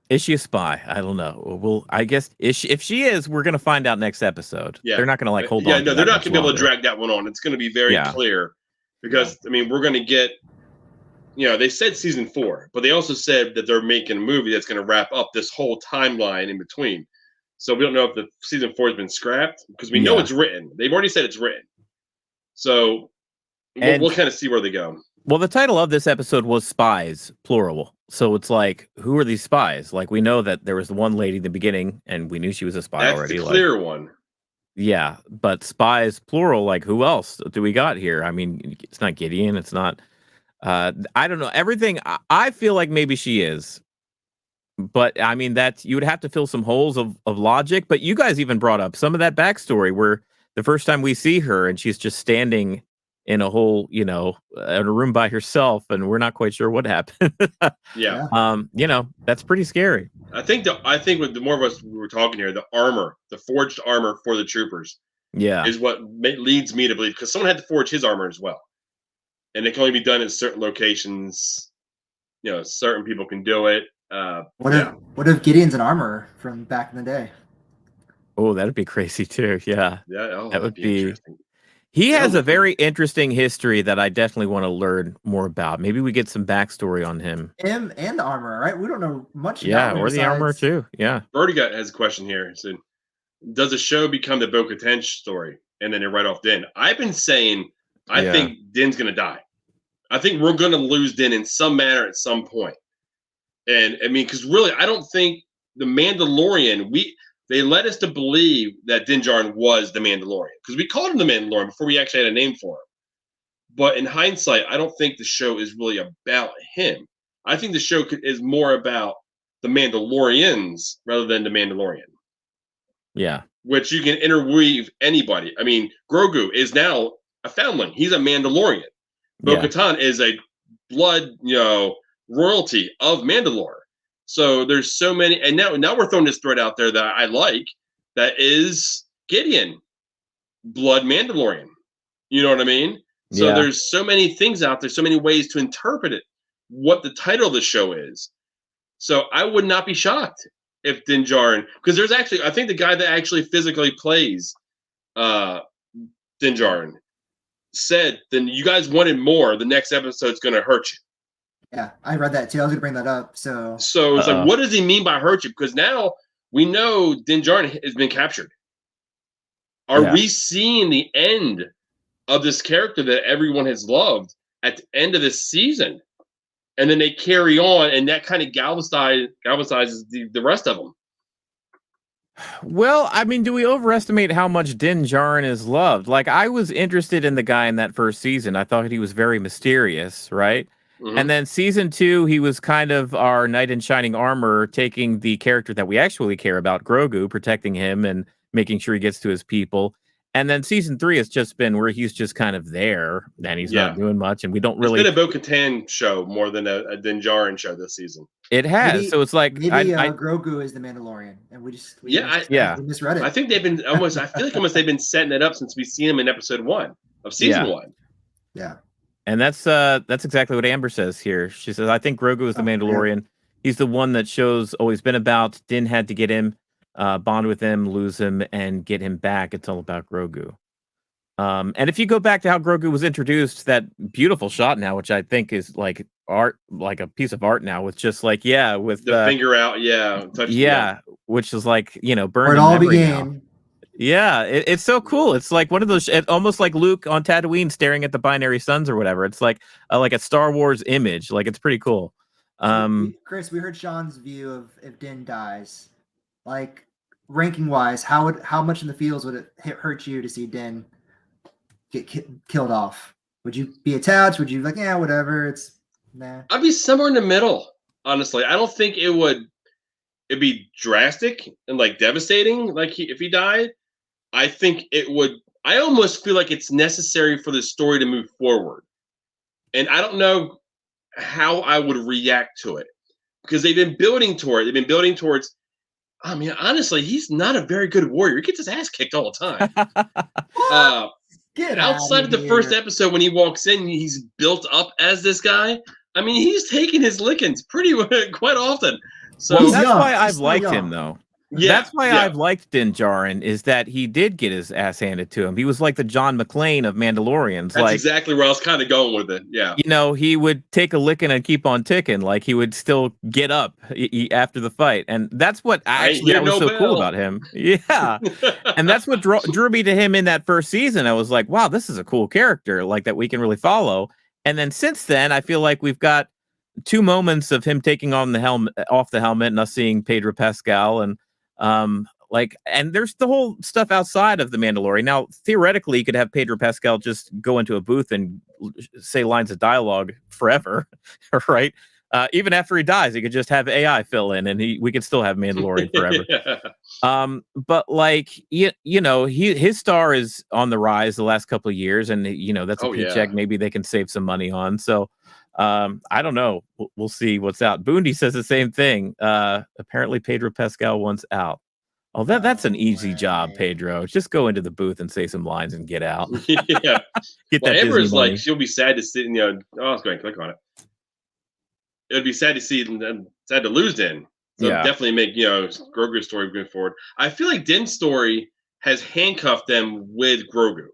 Is she a spy? I don't know. Well, I guess if she is, we're going to find out next episode. Yeah. They're not going to hold on. Yeah, no, they're not going to be able to drag that one on. It's going to be very clear because, we're going to get, they said season 4, but they also said that they're making a movie that's going to wrap up this whole timeline in between. So we don't know if the season 4 has been scrapped because we know it's written. They've already said it's written. So we'll kind of see where they go. Well, the title of this episode was Spies, plural. So it's like, who are these spies? Like, we know that there was the one lady in the beginning, and we knew she was a spy already. That's the clear one. Yeah, but spies, plural, like, who else do we got here? It's not Gideon. It's not... I don't know. Everything, I feel like maybe she is. But, that you would have to fill some holes of logic. But you guys even brought up some of that backstory where the first time we see her and she's just standing in a whole, in a room by herself, and we're not quite sure what happened. Yeah. That's pretty scary. I think with the more of us we were talking here, the armor, the forged armor for the troopers, is what leads me to believe, because someone had to forge his armor as well, and it can only be done in certain locations. Certain people can do it. What if Gideon's an armorer from back in the day? Oh, that'd be crazy too. Yeah. Yeah. That would be interesting. He has a very interesting history that I definitely want to learn more about. Maybe we get some backstory on him. Him and the armor, right? We don't know much. Yeah, or the armor too. Yeah. Birdie has a question here. He said, does the show become the Bo-Katan story? And then they write off Din. I've been saying, I think Din's going to die. I think we're going to lose Din in some manner at some point. And because really, I don't think the Mandalorian, they led us to believe that Din Djarin was the Mandalorian because we called him the Mandalorian before we actually had a name for him. But in hindsight, I don't think the show is really about him. I think the show is more about the Mandalorians rather than the Mandalorian. Yeah. Which you can interweave anybody. Grogu is now a foundling. He's a Mandalorian. Bo-Katan is a blood, royalty of Mandalore. So there's so many, and now we're throwing this thread out there that I like. That is Gideon, blood Mandalorian. You know what I mean? So there's so many things out there, so many ways to interpret it. What the title of the show is. So I would not be shocked if Din Djarin, because there's actually, I think the guy that actually physically plays Din Djarin said, then you guys wanted more. The next episode's going to hurt you. Yeah, I read that too. I was going to bring that up. So it's like, what does he mean by hurt you? Because now we know Din Djarin has been captured. Are we seeing the end of this character that everyone has loved at the end of this season? And then they carry on, and that kind of galvanizes the rest of them. Well, do we overestimate how much Din Djarin is loved? Like, I was interested in the guy in that first season. I thought he was very mysterious, right? Mm-hmm. And then season 2, he was kind of our knight in shining armor, taking the character that we actually care about, Grogu, protecting him and making sure he gets to his people. And then season 3 has just been where he's just kind of there, and he's not doing much, and we don't really... It's been a Bo-Katan show more than a Din Djarin show this season. It has, so it's like... Maybe Grogu is the Mandalorian, and we misread it. I think they've been almost... I feel like they've been setting it up since we've seen him in episode 1 of season 1. Yeah. And that's exactly what Amber says here. She says, I think Grogu is the Mandalorian. He's the one that show's always been about. Din had to get him, bond with him, lose him, and get him back. It's all about Grogu. And if you go back to how Grogu was introduced, that beautiful shot now, which I think is like art, like a piece of art now, with just like with the finger out, which is like burned. Where it all began. Now. Yeah, it's so cool. It's like one of those, almost like Luke on Tatooine staring at the binary suns or whatever. It's like a Star Wars image. Like, it's pretty cool. Chris, we heard Sean's view of if Din dies, like ranking wise, how much in the fields would it hurt you to see Din get killed off? Would you be attached? Would you like, yeah, whatever? It's nah. I'd be somewhere in the middle. Honestly, I don't think it'd be drastic and like devastating. Like if he died, I think it would. I almost feel like it's necessary for the story to move forward, and I don't know how I would react to it because they've been building toward. They've been building towards. I mean, honestly, he's not a very good warrior. He gets his ass kicked all the time. Get outside of the first episode when he walks in, he's built up as this guy. I mean, he's taking his lickings quite often. So that's why I've liked him, though. Yeah, that's why I've liked Din Djarin, is that he did get his ass handed to him. He was like the John McClane of Mandalorians. That's exactly where I was kind of going with it. Yeah, he would take a licking and keep on ticking. Like, he would still get up after the fight, and that's what actually was so cool about him. Yeah, and that's what drew me to him in that first season. I was like, wow, this is a cool character, like that we can really follow. And then since then, I feel like we've got 2 moments of him taking on off the helmet, and us seeing Pedro Pascal, and and there's the whole stuff outside of the Mandalorian. Now, theoretically, you could have Pedro Pascal just go into a booth and say lines of dialogue forever, right? Even after he dies, he could just have AI fill in, and we could still have Mandalorian forever. Yeah. But like, his star is on the rise the last couple of years, and that's a paycheck maybe they can save some money on. So I don't know. We'll see what's out. Boondy says the same thing. Apparently Pedro Pascal wants out. Oh, that's an easy job, Pedro. Just go into the booth and say some lines and get out. Yeah. Get that Amber's money. like, she'll be sad to see, I was going to click on it. It would be sad to see and sad to lose Din. So definitely make, Grogu's story going forward. I feel like Din's story has handcuffed them with Grogu.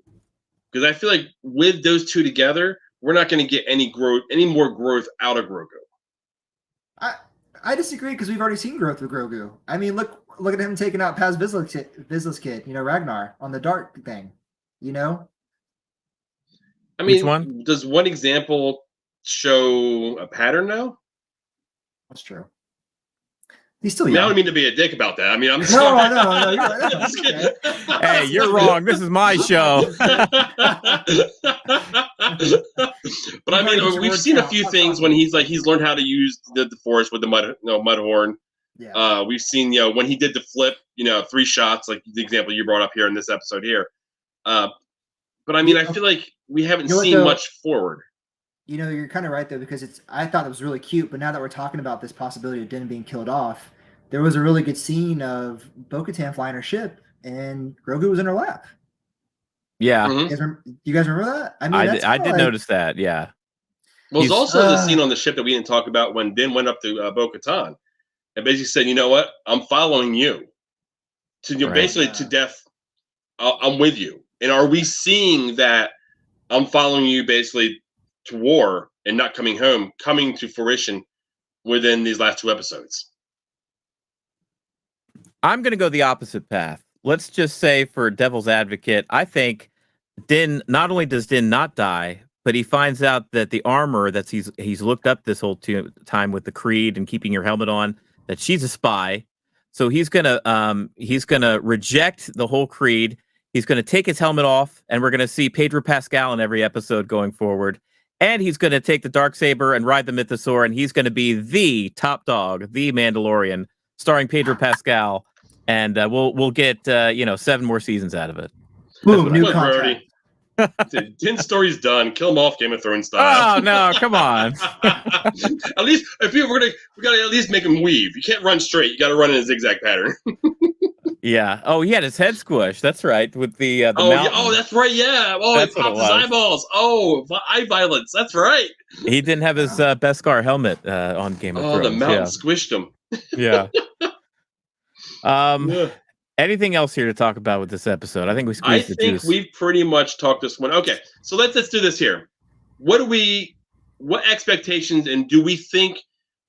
Because I feel like with those two together, we're not going to get any more growth out of Grogu. I disagree, because we've already seen growth with Grogu. I mean, look at him taking out Paz Vizsla's kid, Ragnar, on the dark thing, I mean, which one? Does one example show a pattern now? That's true. He's still young. I don't mean to be a dick about that. I mean, I'm sorry. No. You're right. Okay. Hey, you're wrong. This is my show. But I mean, we've seen a few things when he's learned how to use the Force with the mud horn. Yeah. We've seen when he did the flip, 3 shots, like the example you brought up here in this episode here. But I mean, I feel like we haven't seen much forward. You're kind of right, though, because I thought it was really cute, but now that we're talking about this possibility of Din being killed off, there was a really good scene of Bo-Katan flying her ship, and Grogu was in her lap. Yeah. Mm-hmm. You guys remember that? I mean, I did notice that, yeah. Well, there's also the scene on the ship that we didn't talk about when Din went up to Bo-Katan and basically said, you know what? I'm following you. Basically to death. I'm with you. And are we seeing that I'm following you basically to war and not coming home, coming to fruition within these last 2 episodes? I'm going to go the opposite path. Let's just say, for devil's advocate, I think Din, not only does Din not die, but he finds out that the armor that he's looked up this whole time with the creed and keeping your helmet on, that she's a spy. So he's gonna reject the whole creed. He's gonna take his helmet off, and we're gonna see Pedro Pascal in every episode going forward. And he's going to take the Darksaber and ride the Mythosaur, and he's going to be the top dog, the Mandalorian, starring Pedro Pascal. And we'll get 7 more seasons out of it. Boom, new contract. Din's story's done. Kill him off, Game of Thrones style. Oh no, come on. At least we got to at least make him weave. You can't run straight. You got to run in a zigzag pattern. Yeah. Oh, he had his head squished. That's right. With the Oh, yeah. mountain. Oh, that's right. Yeah. Oh, That's he what it popped his was. eyeballs. Oh, eye violence. That's right. He didn't have his Beskar helmet on Game of Oh, the Thrones. mountain Yeah. squished him. Yeah. Yeah. Anything else here to talk about with this episode? I think we I squeezed the think juice. we've pretty much talked this one. Okay, so let's do this here. What expectations, and do we think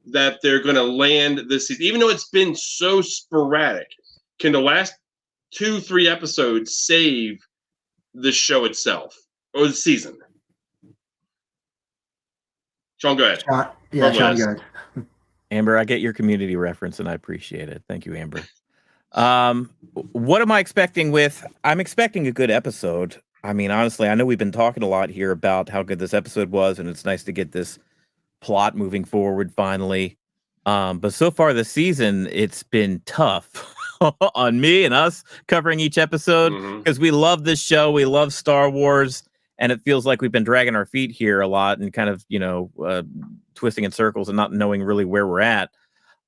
that they're going to land this season? Even though it's been so sporadic, can the last 2-3 episodes save the show itself or the season? Sean, go ahead. Sean, go ahead. Amber, I get your community reference, and I appreciate it. Thank you, Amber. What am I expecting I'm expecting a good episode. I mean, honestly, I know we've been talking a lot here about how good this episode was, and it's nice to get this plot moving forward finally. But so far this season, it's been tough on me and us covering each episode because we love this show. We love Star Wars, and it feels like we've been dragging our feet here a lot and kind of, twisting in circles and not knowing really where we're at.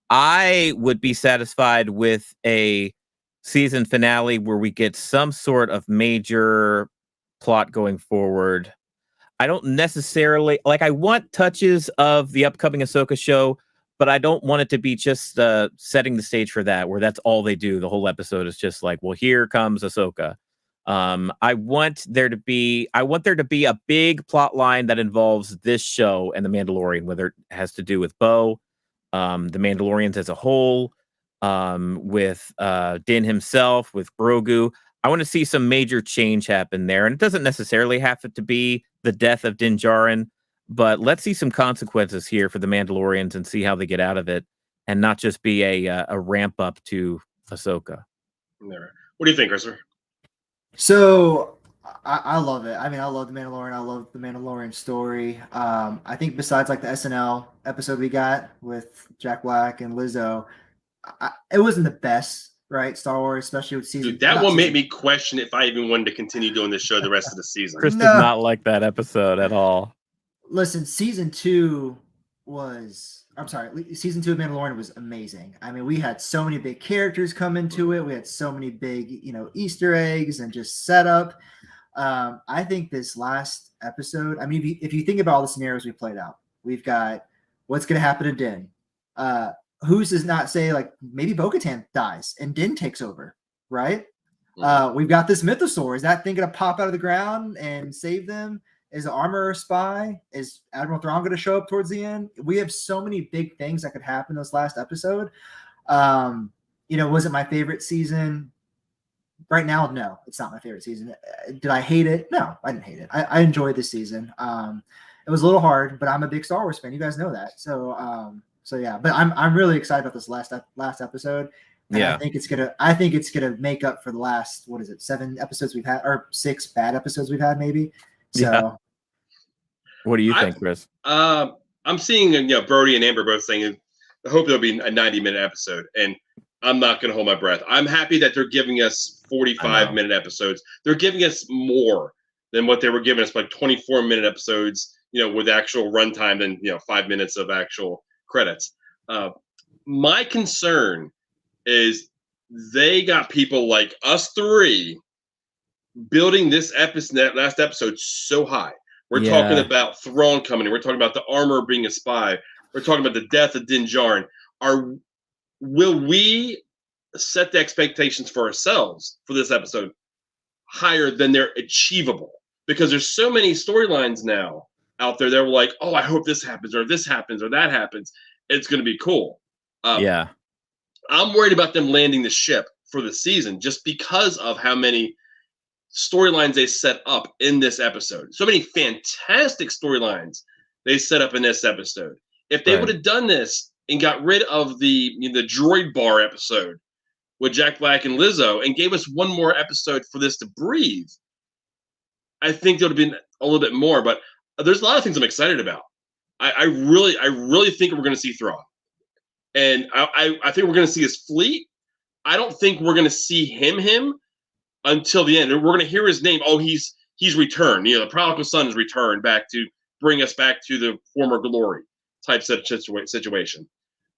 I would be satisfied with a season finale where we get some sort of major plot going forward. I don't necessarily I want touches of the upcoming Ahsoka show, but I don't want it to be just setting the stage for that, where that's all they do. The whole episode is just like, well, here comes Ahsoka. I want there to be a big plot line that involves this show and the Mandalorian, whether it has to do with Bo, the Mandalorians as a whole, with Din himself, with Grogu. I want to see some major change happen there. And it doesn't necessarily have to be the death of Din Djarin, but let's see some consequences here for the Mandalorians and see how they get out of it, and not just be a ramp up to Ahsoka. What do you think, Christopher? So I love it. I mean, I love the Mandalorian. I love the Mandalorian story. I think besides like the SNL episode we got with Jack Black and Lizzo, it wasn't the best, right? Star Wars, especially with season. Dude, that one made me question if I even wanted to continue doing this show the rest of the season. Chris did not like that episode at all. Listen, season 2 of Mandalorian was amazing. I mean, we had so many big characters come into it. We had so many big, Easter eggs and just setup. I think this last episode, I mean, if you think about all the scenarios we played out, we've got what's going to happen to Din. Who's does not say like maybe Bo-Katan dies and Din takes over, right? We've got this mythosaur. Is that thing going to pop out of the ground and save them? Is the armorer a spy? Is Admiral Thrawn going to show up towards the end? We have so many big things that could happen this last episode. Was it my favorite season? Right now, no, it's not my favorite season. Did I hate it? No, I didn't hate it. I enjoyed this season. It was a little hard, but I'm a big Star Wars fan. You guys know that. So yeah, but I'm really excited about this last episode. And yeah, I think it's gonna make up for the last 7 episodes we've had, or 6 bad episodes we've had, maybe. So, yeah. What do you think, Chris? I'm seeing Brody and Amber both saying I hope there'll be a 90-minute episode, and I'm not going to hold my breath. I'm happy that they're giving us 45-minute episodes. They're giving us more than what they were giving us, like 24-minute episodes, with actual runtime than 5 minutes of actual credits. My concern is they got people like us 3 building this last episode so high. We're talking about Thrawn coming in. We're talking about the armor being a spy. We're talking about the death of Din Djarin. Will we set the expectations for ourselves for this episode higher than they're achievable? Because there's so many storylines now out there that were like, oh, I hope this happens, or this happens, or that happens. It's going to be cool. I'm worried about them landing the ship for the season just because of how many storylines they set up in this episode. So many fantastic storylines they set up in this episode. If they would have done this and got rid of the droid bar episode with Jack Black and Lizzo and gave us one more episode for this to breathe, I think there would have been a little bit more. But there's a lot of things I'm excited about. I really think we're going to see Thrawn. And I think we're going to see his fleet. I don't think we're going to see him until the end. We're going to hear his name. Oh, he's returned. The prodigal son has returned back to bring us back to the former glory type situation.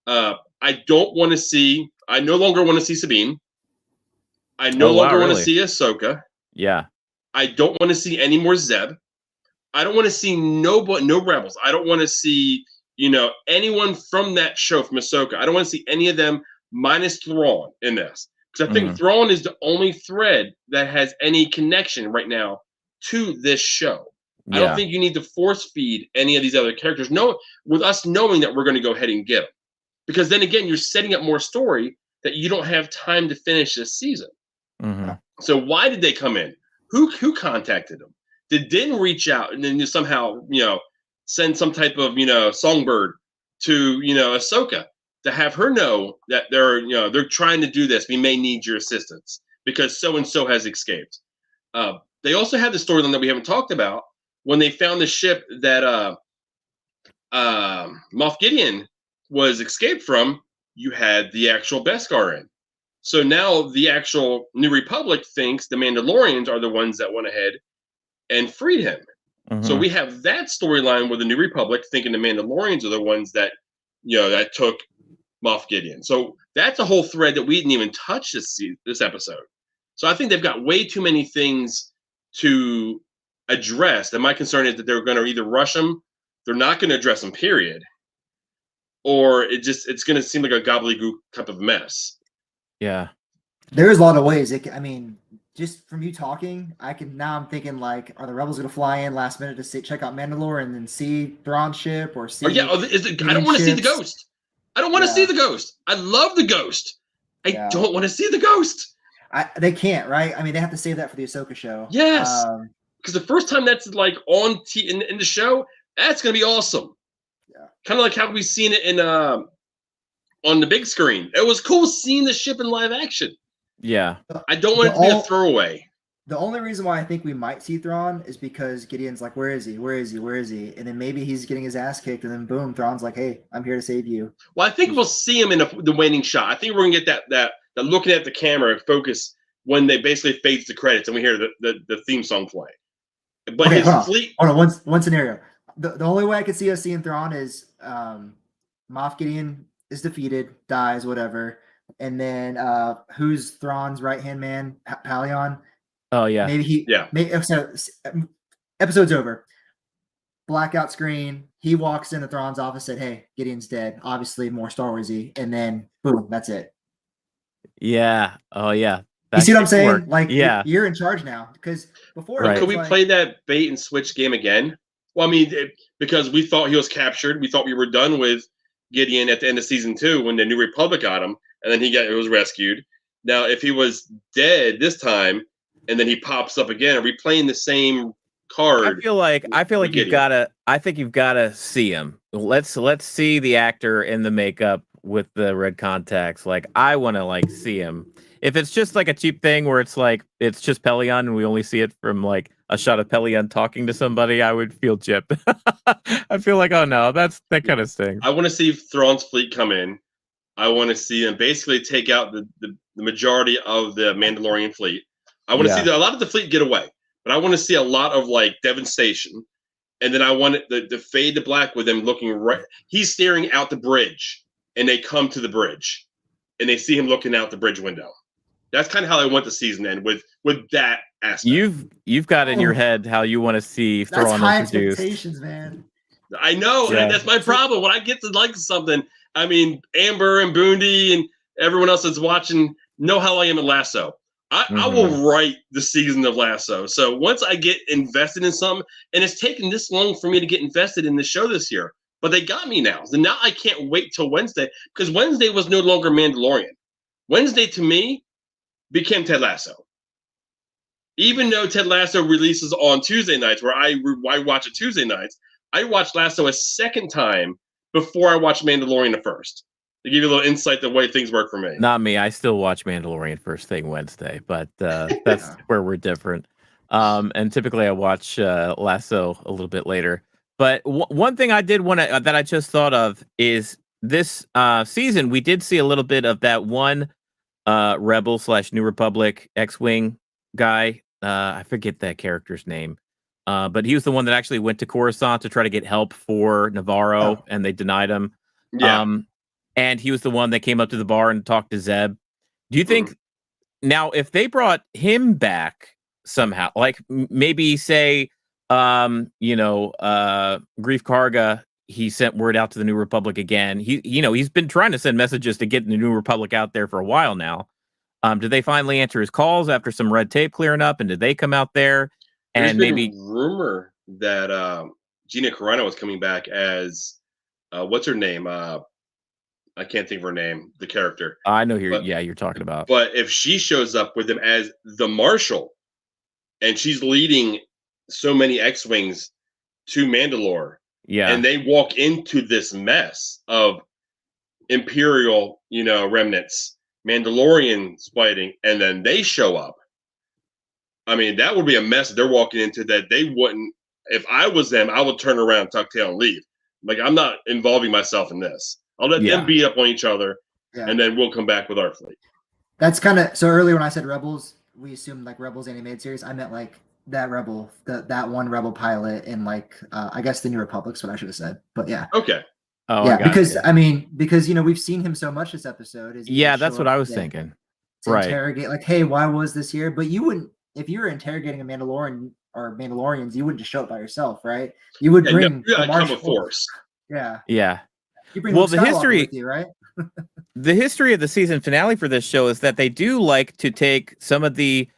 I no longer want to see Sabine. I no longer want to really? see Ahsoka. Yeah. I don't want to see any more Zeb. I don't want to see no Rebels. I don't want to see, anyone from that show from Ahsoka. I don't want to see any of them minus Thrawn in this. Because I think Thrawn is the only thread that has any connection right now to this show. I don't think you need to force feed any of these other characters. No, with us knowing that we're going to go ahead and get them. Because then again, you're setting up more story that you don't have time to finish this season. So why did they come in? Who contacted them? Did Din reach out and then somehow, send some type of, songbird to, Ahsoka to have her know that they're trying to do this. We may need your assistance because so and so has escaped. They also had the storyline that we haven't talked about when they found the ship that Moff Gideon was escaped from. You had the actual Beskar in. So now the actual New Republic thinks the Mandalorians are the ones that went ahead and freed him. So we have that storyline with the New Republic thinking the Mandalorians are the ones that, that took Moff Gideon. So that's a whole thread that we didn't even touch this episode. So I think they've got way too many things to address. And my concern is that they're going to either rush them, they're not going to address them, period, or it's going to seem like a gobbledygook type of mess. Yeah. There's a lot of ways. Just from you talking, I'm thinking like, are the Rebels going to fly in last minute to check out Mandalore and then see Thrawn's ship or see? I don't want to see the Ghost. I don't want to see the Ghost. I love the Ghost. I don't want to see the Ghost. They can't, right? I mean, they have to save that for the Ahsoka show. Yes, because the first time that's like on in the show, that's going to be awesome. Yeah, kind of like how we've seen it in on the big screen. It was cool seeing the ship in live action. Yeah. I don't want it to be a throwaway. The only reason why I think we might see Thrawn is because Gideon's like, where is he? Where is he? Where is he? And then maybe he's getting his ass kicked, and then boom, Thrawn's like, hey, I'm here to save you. Well, I think we'll see him in the waning shot. I think we're going to get that looking at the camera focus when they basically fades the credits and we hear the theme song play. But okay, his fleet... Hold on, one scenario. The only way I could see us seeing Thrawn is Moff Gideon is defeated, dies, whatever. And then who's Thrawn's right-hand man? Palion. Oh, yeah. Maybe he... Yeah. So episode's over. Blackout screen. He walks into Thrawn's office, said, hey, Gideon's dead. Obviously more Star Wars-y. And then, boom, that's it. Yeah. Oh, yeah. You see what I'm saying? Work. Like, yeah, you're in charge now. Because before... Right. Could we play that bait and switch game again? Well, I mean, because we thought he was captured. We thought we were done with Gideon at the end of season 2 when the New Republic got him. And then he was rescued. Now, if he was dead this time, and then he pops up again, are we playing the same card? I feel like you've gotta. I think you've gotta see him. Let's see the actor in the makeup with the red contacts. Like, I want to see him. If it's just like a cheap thing where it's like it's just Pelion and we only see it from like a shot of Pelion talking to somebody, I would feel gypped. I feel like, oh no, that kind of stings. I want to see Thrawn's fleet come in. I want to see them basically take out the majority of the Mandalorian fleet. I want to see a lot of the fleet get away, but I want to see a lot of like devastation. And then I want it to fade to black with them looking right. He's staring out the bridge, and they come to the bridge, and they see him looking out the bridge window. That's kind of how I want the season end with that aspect. You've got in your head how you want to see Thrawn That's high introduced. Expectations, man. I know, and that's my problem. When I get to like something, I mean, Amber and Boondy and everyone else that's watching know how I am at Lasso. I will write the season of Lasso. So once I get invested in something, and it's taken this long for me to get invested in the show this year, but they got me now. So now I can't wait till Wednesday, because Wednesday was no longer Mandalorian. Wednesday, to me, became Ted Lasso. Even though Ted Lasso releases on Tuesday nights, where I watch it Tuesday nights, I watched Lasso a second time before I watched Mandalorian the first. To give you a little insight the way things work for me. Not me. I still watch Mandalorian first thing Wednesday, but that's where we're different. And typically I watch Lasso a little bit later. But one thing I did want to that I just thought of is this season we did see a little bit of that one Rebel / New Republic X-Wing guy. I forget that character's name. But he was the one that actually went to Coruscant to try to get help for Navarro, and they denied him. Yeah. And he was the one that came up to the bar and talked to Zeb. Do you think Now, if they brought him back somehow, like maybe say, Grief Karga, he sent word out to the New Republic again. He's been trying to send messages to get the New Republic out there for a while now. Did they finally answer his calls after some red tape clearing up? And did they come out there? There's And been maybe rumor that Gina Carano was coming back as what's her name? I can't think of her name, the character. I know you're talking about. But if she shows up with him as the Marshal, and she's leading so many X-Wings to Mandalore, and they walk into this mess of Imperial, remnants, Mandalorians fighting, and then they show up. I mean, that would be a mess they're walking into that they wouldn't. If I was them, I would turn around, tuck tail, and leave. Like, I'm not involving myself in this. I'll let them beat up on each other, and then we'll come back with our fleet. That's kind of so earlier when I said Rebels, we assumed like Rebels animated series. I meant like that Rebel, that one Rebel pilot in like I guess the New Republic's what I should have said. But yeah. Okay. Oh yeah, because we've seen him so much this episode. That's what I was thinking. Right. Interrogate like, hey, why was this here? But you wouldn't if you were interrogating a Mandalorian or Mandalorians, you wouldn't just show up by yourself, right? You would bring the Marshal force. Yeah. Yeah. You bring the history with you, right? The history of the season finale for this show is that they do like to take some of the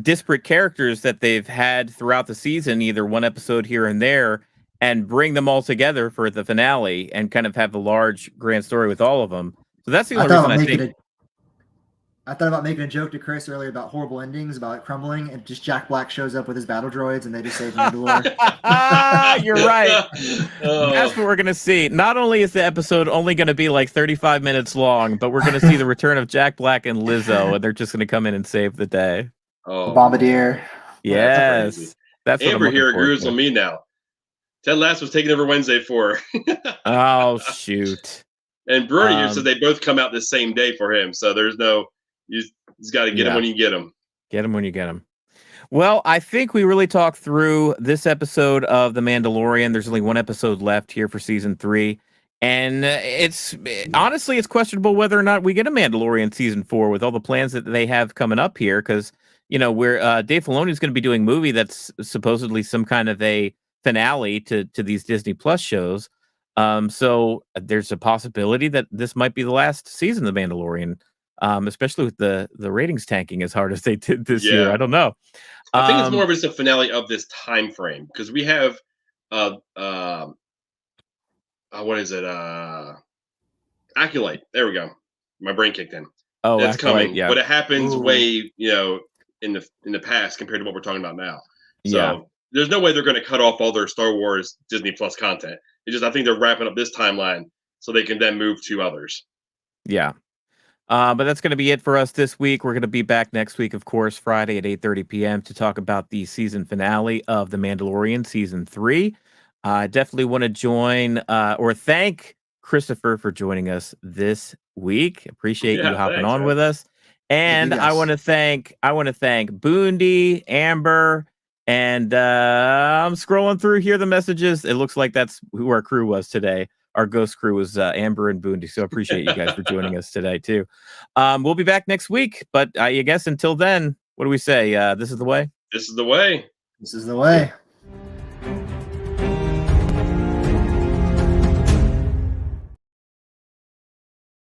disparate characters that they've had throughout the season, either one episode here and there, and bring them all together for the finale and kind of have a large grand story with all of them. So that's the only reason I think. I thought about making a joke to Chris earlier about horrible endings, about it crumbling, and just Jack Black shows up with his battle droids and they just save Mandalore. You're right. That's what we're going to see. Not only is the episode only going to be like 35 minutes long, but we're going to see the return of Jack Black and Lizzo, and they're just going to come in and save the day. Oh, the Bombardier. Yes. That's Amber here agrees on me now. Ted Lasso was taking over Wednesday for her. Oh, shoot. And Brewer here said they both come out the same day for him, so there's no... You just got to get them when you get them. Get them when you get them. Well, I think we really talked through this episode of The Mandalorian. There's only one episode left here for season 3. And it's questionable whether or not we get a Mandalorian season 4 with all the plans that they have coming up here. Because, we're Dave Filoni is going to be doing a movie that's supposedly some kind of a finale to these Disney Plus shows. So there's a possibility that this might be the last season of The Mandalorian. Especially with the ratings tanking as hard as they did this year. I don't know. I think it's more of just a finale of this time frame because we have what is it? Acolyte. There we go. My brain kicked in. Oh, that's Acolyte, coming. But it happens way, in the past compared to what we're talking about now. So there's no way they're going to cut off all their Star Wars Disney Plus content. It's just I think they're wrapping up this timeline so they can then move to others. Yeah. But that's going to be it for us this week. We're going to be back next week, of course, Friday at 8:30 p.m. to talk about the season finale of The Mandalorian Season 3. I definitely want to join or thank Christopher for joining us this week. Appreciate you hopping on with us. And I want to thank Boondy, Amber, and I'm scrolling through here the messages. It looks like that's who our crew was today. Our ghost crew was Amber and Boondy. So I appreciate you guys for joining us today, too. We'll be back next week. But I guess until then, what do we say? This is the way? This is the way. This is the way.